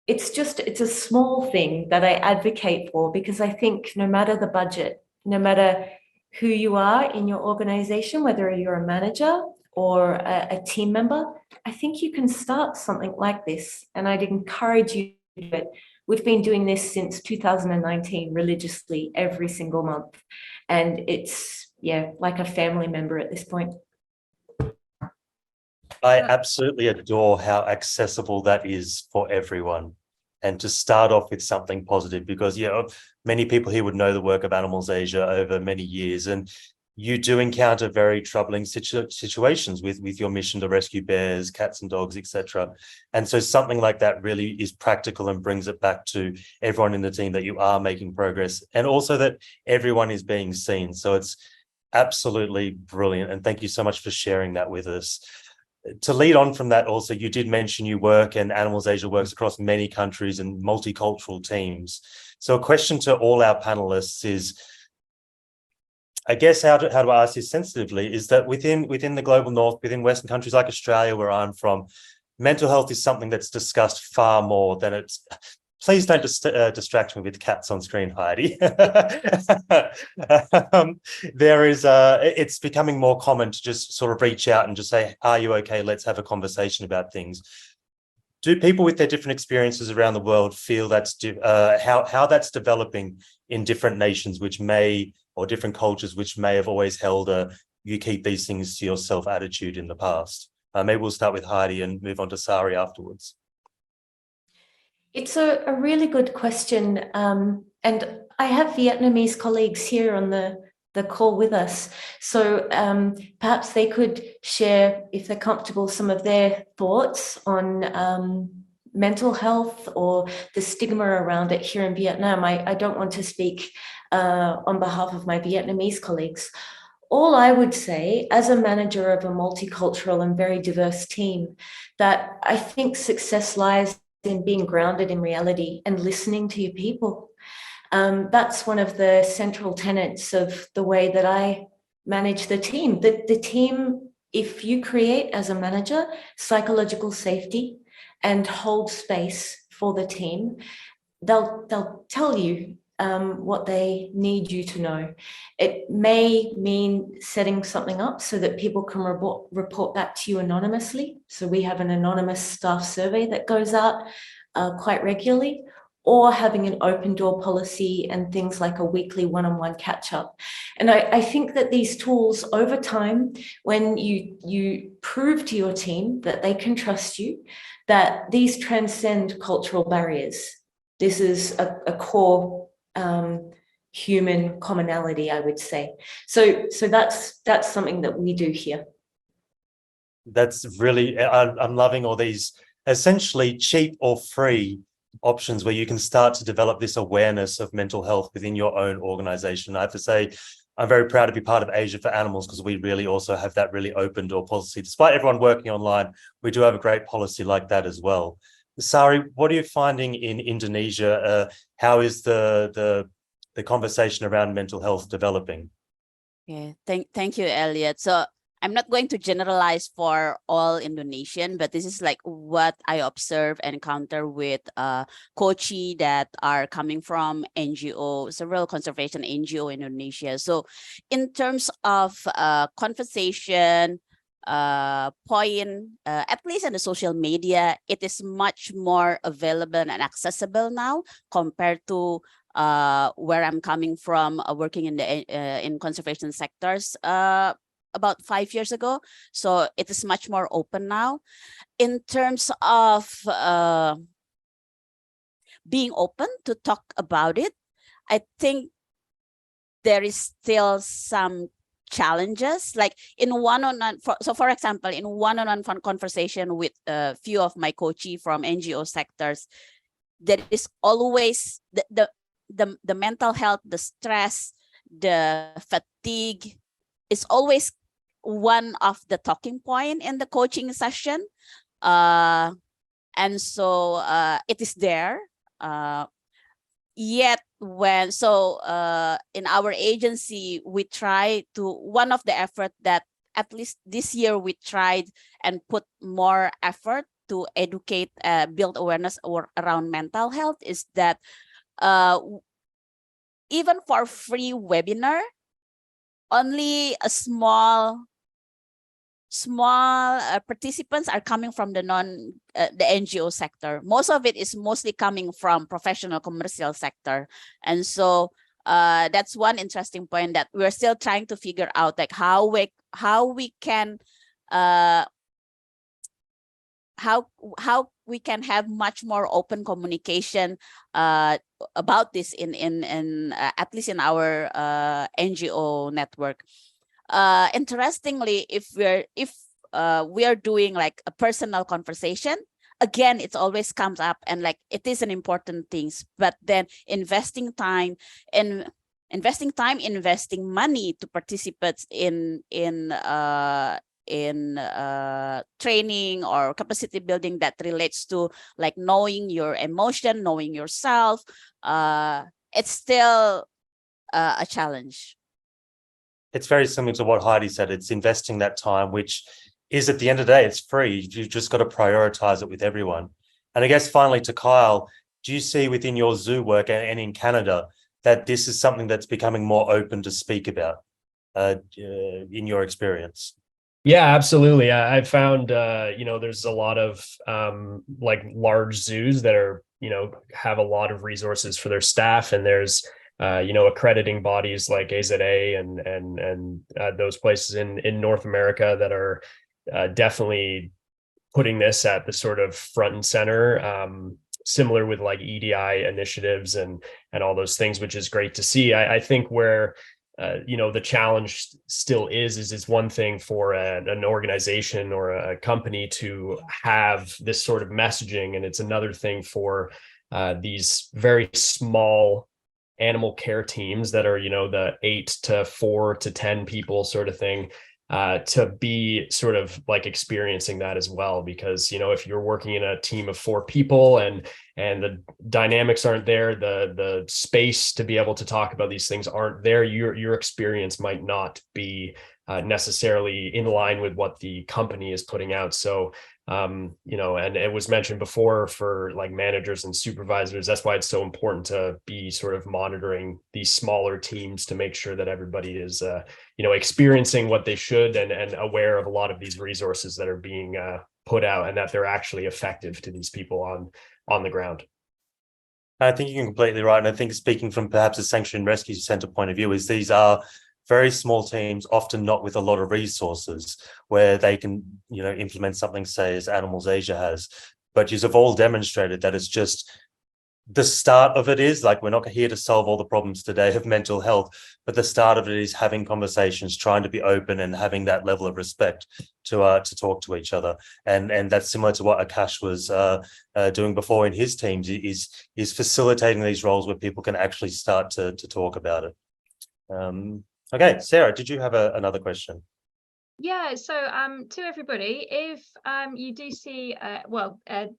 It's a small thing that I advocate for because I think no matter the budget, no matter who you are in your organization, whether you're a manager or a team member, I think you can start something like this. And I'd encourage you to do it. We've been doing this since 2019 religiously every single month. And it's, yeah, like a family member at this point. I absolutely adore how accessible that is for everyone. And to start off with something positive, because many people here would know the work of Animals Asia over many years, and you do encounter very troubling situations with your mission to rescue bears, cats and dogs, etc. And so something like that really is practical and brings it back to everyone in the team that you are making progress, and also that everyone is being seen. So it's absolutely brilliant. And thank you so much for sharing that with us. To lead on from that, also, you did mention you work, and Animals Asia works across many countries and multicultural teams. So a question to all our panelists is, I guess, how do I ask this sensitively, is that within the global north, within Western countries like Australia, where I'm from, mental health is something that's discussed far more than it's... Please don't distract me with cats on screen, Heidi. It's becoming more common to just sort of reach out and just say, are you okay? Let's have a conversation about things. Do people with their different experiences around the world feel that's how that's developing in different nations, which may, or different cultures, which may have always held a you keep these things to yourself attitude in the past? Maybe we'll start with Heidi and move on to Sari afterwards. It's a really good question. And I have Vietnamese colleagues here on the call with us. So perhaps they could share, if they're comfortable, some of their thoughts on mental health or the stigma around it here in Vietnam. I don't want to speak on behalf of my Vietnamese colleagues. All I would say, as a manager of a multicultural and very diverse team, that I think success lies in being grounded in reality and listening to your people. That's one of the central tenets of the way that I manage the team. The team, if you create as a manager psychological safety and hold space for the team, they'll tell you what they need you to know. It may mean setting something up so that people can report back to you anonymously. So we have an anonymous staff survey that goes out quite regularly, or having an open door policy and things like a weekly one-on-one catch-up. And I think that these tools over time, when you prove to your team that they can trust you, that these transcend cultural barriers. This is a core human commonality, I would say. So that's something that we do here. That's really, I'm loving all these essentially cheap or free options where you can start to develop this awareness of mental health within your own organization. I have to say, I'm very proud to be part of Asia for Animals, because we really also have that really open door policy. Despite everyone working online, we do have a great policy like that as well. Sari, what are you finding in Indonesia? How is the conversation around mental health developing? Yeah, thank you, Elliot. So I'm not going to generalize for all Indonesian, but this is like what I observe and encounter with coachee that are coming from NGO, several conservation NGO in Indonesia. So in terms of conversation, point, at least in the social media, it is much more available and accessible now compared to where I'm coming from, working in the in conservation sectors about 5 years ago. So it is much more open now. In terms of being open to talk about it, I think there is still some challenges, like in one-on-one. So for example, in one-on-one conversation with a few of my coachee from NGO sectors, there is always the mental health, the stress, the fatigue is always one of the talking point in the coaching session. And so it is there. Yet when, in our agency, we try to, one of the effort that at least this year we tried and put more effort to educate, build awareness around mental health, is that even for free webinar, only a small small participants are coming from the the NGO sector. Most of it is mostly coming from professional commercial sector. And so that's one interesting point that we're still trying to figure out, like how we can how we can have much more open communication about this in at least in our NGO network. Interestingly, if we are doing like a personal conversation, again, it always comes up, and like it is an important thing. But then investing time, investing money to participants in training or capacity building that relates to like knowing your emotion, knowing yourself, it's still a challenge. It's very similar to what Heidi said. It's investing that time, which is at the end of the day, it's free. You've just got to prioritize it with everyone. And I guess finally to Kyle, do you see within your zoo work and in Canada that this is something that's becoming more open to speak about in your experience? Yeah, absolutely. I've found, there's a lot of like large zoos that are, have a lot of resources for their staff, and there's, accrediting bodies like AZA and those places in North America that are definitely putting this at the sort of front and center, similar with like EDI initiatives and all those things, which is great to see. I think where the challenge still is one thing for an organization or a company to have this sort of messaging, and it's another thing for these very small animal care teams that are, the 8 to 4 to 10 people sort of thing, to be sort of like experiencing that as well. Because, if you're working in a team of 4 people and the dynamics aren't there, the space to be able to talk about these things aren't there, your experience might not be necessarily in line with what the company is putting out. So and it was mentioned before for like managers and supervisors, that's why it's so important to be sort of monitoring these smaller teams to make sure that everybody is experiencing what they should and aware of a lot of these resources that are being put out, and that they're actually effective to these people on the ground. I think you're completely right. And I think, speaking from perhaps a sanctuary and rescue center point of view, is these are very small teams, often not with a lot of resources, where they can, implement something, say, as Animals Asia has. But you've all demonstrated that it's just the start of it is like, we're not here to solve all the problems today of mental health, but the start of it is having conversations, trying to be open and having that level of respect to talk to each other. And that's similar to what Akash was doing before in his teams, is facilitating these roles where people can actually start to talk about it. Okay, Sarah, did you have another question? Yeah, so to everybody, if you do see,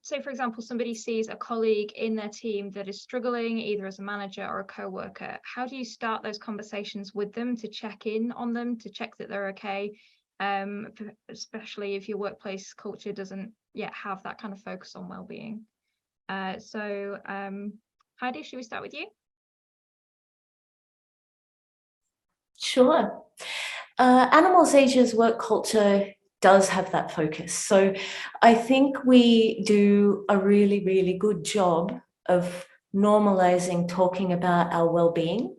say for example, somebody sees a colleague in their team that is struggling either as a manager or a co-worker, how do you start those conversations with them to check in on them, to check that they're okay, especially if your workplace culture doesn't yet have that kind of focus on well-being? So Heidi, should we start with you? Sure. Animals Asia's work culture does have that focus. So I think we do a really, really good job of normalizing talking about our well-being.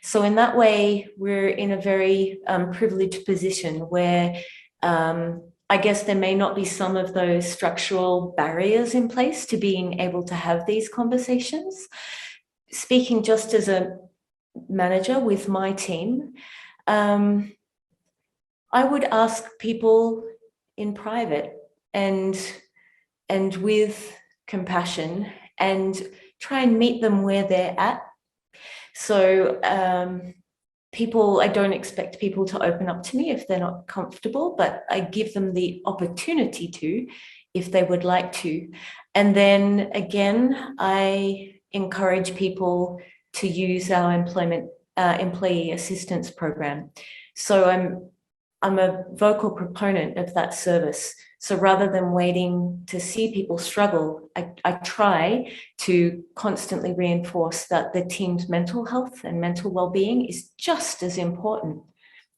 So in that way, we're in a very privileged position where I guess there may not be some of those structural barriers in place to being able to have these conversations. Speaking just as a manager with my team, I would ask people in private and with compassion, and try and meet them where they're at. So I don't expect people to open up to me if they're not comfortable, but I give them the opportunity to, if they would like to. And then again, I encourage people to use our employee assistance program. So I'm a vocal proponent of that service. So rather than waiting to see people struggle, I try to constantly reinforce that the team's mental health and mental well-being is just as important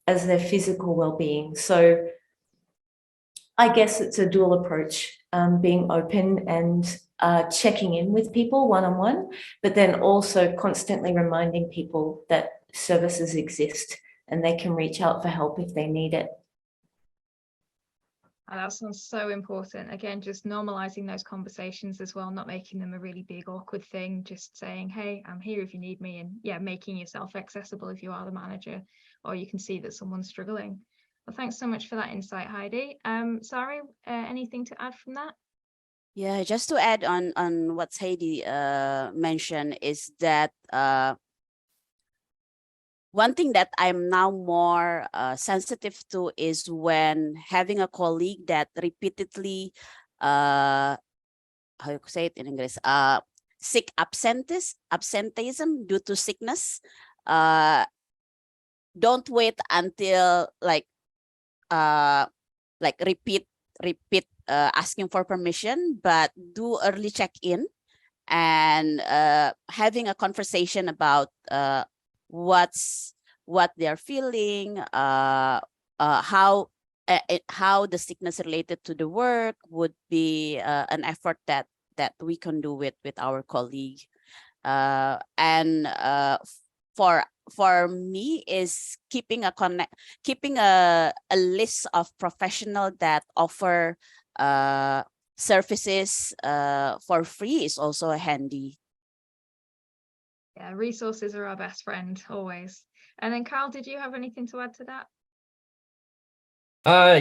as their physical well-being. So I guess it's a dual approach, being open and checking in with people one-on-one, but then also constantly reminding people that services exist and they can reach out for help if they need it. And that sounds so important. Again, just normalizing those conversations as well, not making them a really big awkward thing, just saying, hey, I'm here if you need me. And yeah, making yourself accessible if you are the manager, or you can see that someone's struggling. Well, thanks so much for that insight, Heidi. Sari, anything to add from that? Yeah, just to add on what Heidi mentioned is that one thing that I'm now more sensitive to is when having a colleague that repeatedly, how you say it in English, sick absenteeism due to sickness. Don't wait until repeat asking for permission, but do early check-in and having a conversation about what they're feeling, how the sickness related to the work would be an effort that we can do with our colleague. And for me is keeping a list of professionals that offer services for free is also handy. Yeah, resources are our best friend, always. And then Carl, did you have anything to add to that?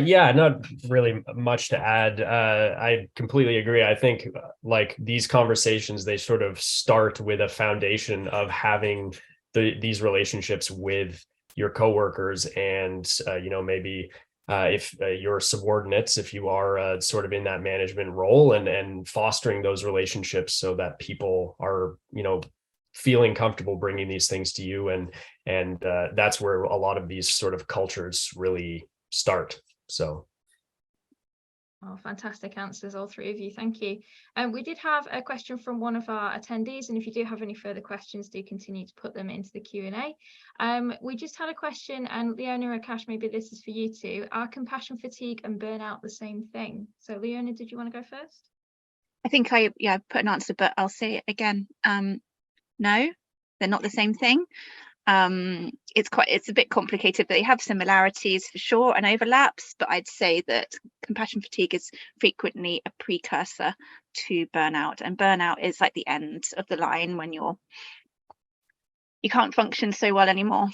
Yeah, not really much to add. I completely agree. I think like these conversations, they sort of start with a foundation of having these relationships with your coworkers and, maybe if your subordinates, if you are sort of in that management role and fostering those relationships so that people are, feeling comfortable bringing these things to you. And that's where a lot of these sort of cultures really start. So. Oh, fantastic answers, all three of you. Thank you. We did have a question from one of our attendees, and if you do have any further questions, do continue to put them into the Q&A. We just had a question, and Leona, Akash, maybe this is for you too. Are compassion fatigue and burnout the same thing? So Leona, did you want to go first? I think I put an answer, but I'll say it again. No, they're not the same thing. It's a bit complicated, but they have similarities for sure and overlaps, but I'd say that compassion fatigue is frequently a precursor to burnout, and burnout is like the end of the line when you can't function so well anymore.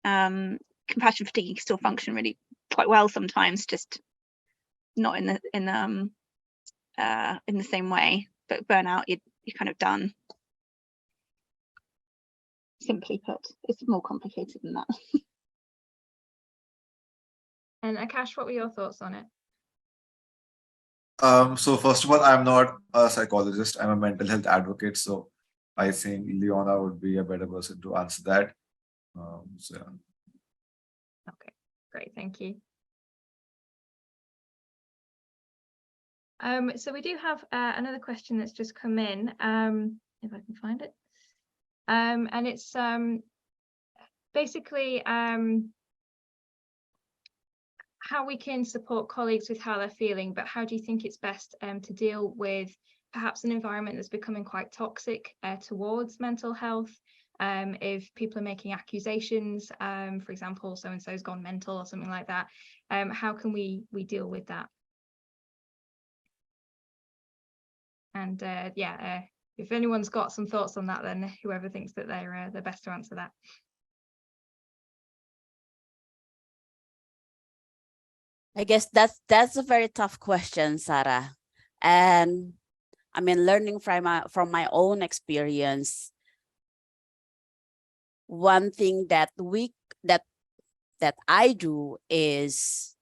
Compassion fatigue, you can still function really quite well sometimes, just not in the same way, but burnout, you're kind of done. Simply put, it's more complicated than that. And Akash, what were your thoughts on it? So first of all, I'm not a psychologist. I'm a mental health advocate. So I think Leona would be a better person to answer that. So. Okay, great, thank you. So we do have another question that's just come in, if I can find it. And it's basically how we can support colleagues with how they're feeling, but how do you think it's best to deal with perhaps an environment that's becoming quite toxic towards mental health? If people are making accusations, for example, so-and-so's gone mental or something like that, how can we deal with that? And if anyone's got some thoughts on that, then whoever thinks that they're best to answer that. I guess that's a very tough question, Sarah. And I mean, learning from my own experience, one thing that I do is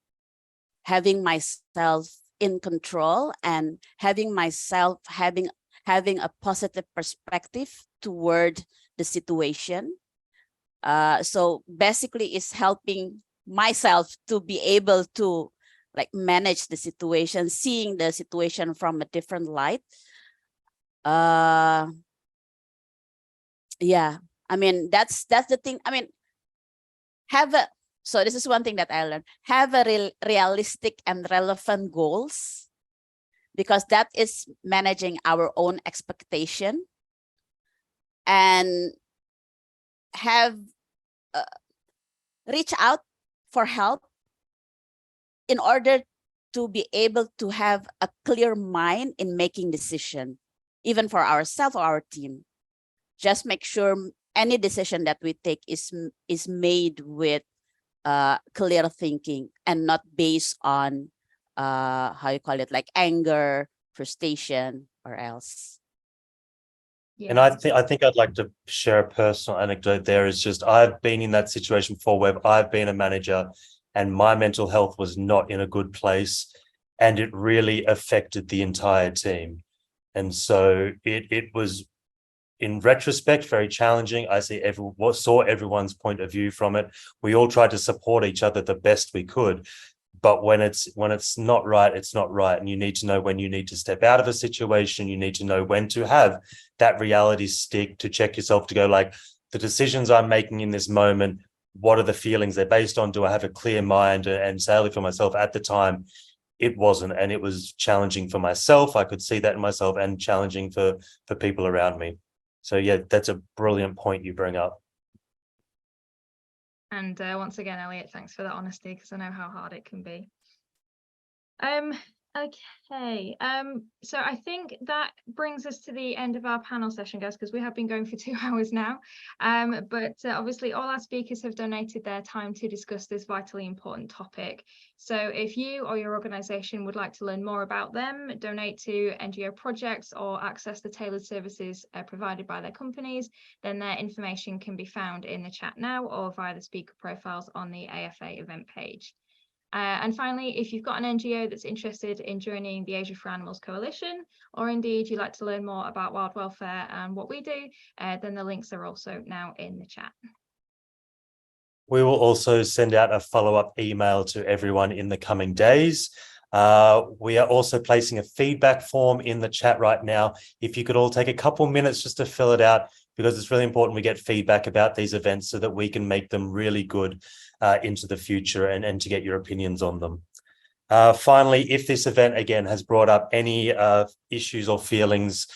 having myself in control and having a positive perspective toward the situation. So basically it's helping myself to be able to like manage the situation, seeing the situation from a different light. Yeah, I mean, that's the thing. I mean, So this is one thing that I learned. Have a realistic and relevant goals, because that is managing our own expectation, and have reach out for help in order to be able to have a clear mind in making decision, even for ourselves or our team. Just make sure any decision that we take is made with clear thinking and not based on how you call it, like anger, frustration, or else. Yeah. And I think I'd like to share a personal anecdote there. Is just I've been in that situation before where I've been a manager and my mental health was not in a good place, and it really affected the entire team. And so it was, in retrospect, very challenging. I saw everyone's point of view from it. We all tried to support each other the best we could. But when it's not right, it's not right. And you need to know when you need to step out of a situation. You need to know when to have that reality stick to check yourself, to go like, the decisions I'm making in this moment, what are the feelings they're based on? Do I have a clear mind? And sadly for myself at the time, it wasn't. And it was challenging for myself. I could see that in myself, and challenging for people around me. So yeah, that's a brilliant point you bring up. And once again, Elliot, thanks for that honesty, because I know how hard it can be. Okay, so I think that brings us to the end of our panel session, guys, because we have been going for 2 hours now. But obviously all our speakers have donated their time to discuss this vitally important topic. So if you or your organisation would like to learn more about them, donate to NGO projects, or access the tailored services provided by their companies, then their information can be found in the chat now or via the speaker profiles on the AFA event page. And finally, if you've got an NGO that's interested in joining the Asia for Animals Coalition, or indeed you'd like to learn more about wild welfare and what we do, then the links are also now in the chat. We will also send out a follow-up email to everyone in the coming days. We are also placing a feedback form in the chat right now. If you could all take a couple minutes just to fill it out, because it's really important we get feedback about these events so that we can make them really good into the future, and to get your opinions on them. Finally, if this event again has brought up any issues or feelings,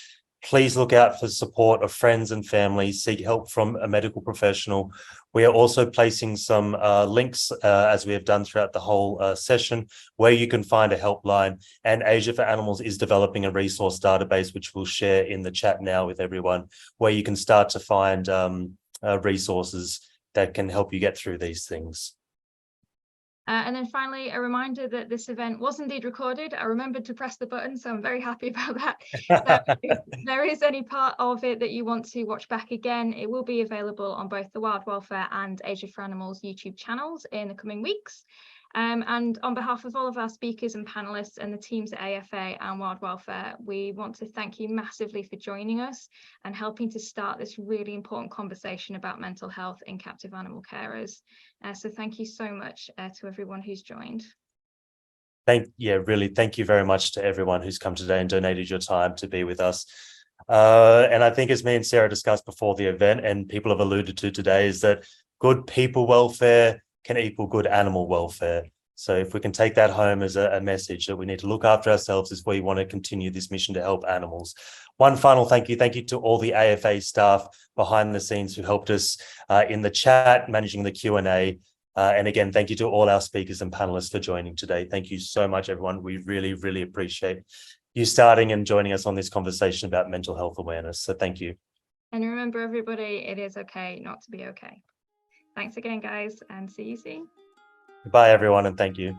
please look out for support of friends and family. Seek help from a medical professional. We are also placing some links, as we have done throughout the whole session, where you can find a helpline. And Asia for Animals is developing a resource database, which we'll share in the chat now with everyone, where you can start to find resources that can help you get through these things. And then finally, a reminder that this event was indeed recorded. I remembered to press the button, so I'm very happy about that. So if there is any part of it that you want to watch back again, it will be available on both the Wild Welfare and Asia for Animals YouTube channels in the coming weeks. And on behalf of all of our speakers and panelists and the teams at AFA and Wild Welfare, we want to thank you massively for joining us and helping to start this really important conversation about mental health in captive animal carers. So thank you so much to everyone who's joined. Really, thank you very much to everyone who's come today and donated your time to be with us. And I think, as me and Sarah discussed before the event, and people have alluded to today, is that good people welfare can equal good animal welfare. So if we can take that home as a message, that we need to look after ourselves if we want to continue this mission to help animals. One final thank you to all the AFA staff behind the scenes who helped us in the chat, managing the Q&A. And again, thank you to all our speakers and panelists for joining today. Thank you so much, everyone. We really, really appreciate you starting and joining us on this conversation about mental health awareness. So thank you. And remember, everybody, it is okay not to be okay. Thanks again, guys, and see you soon. Goodbye, everyone, and thank you.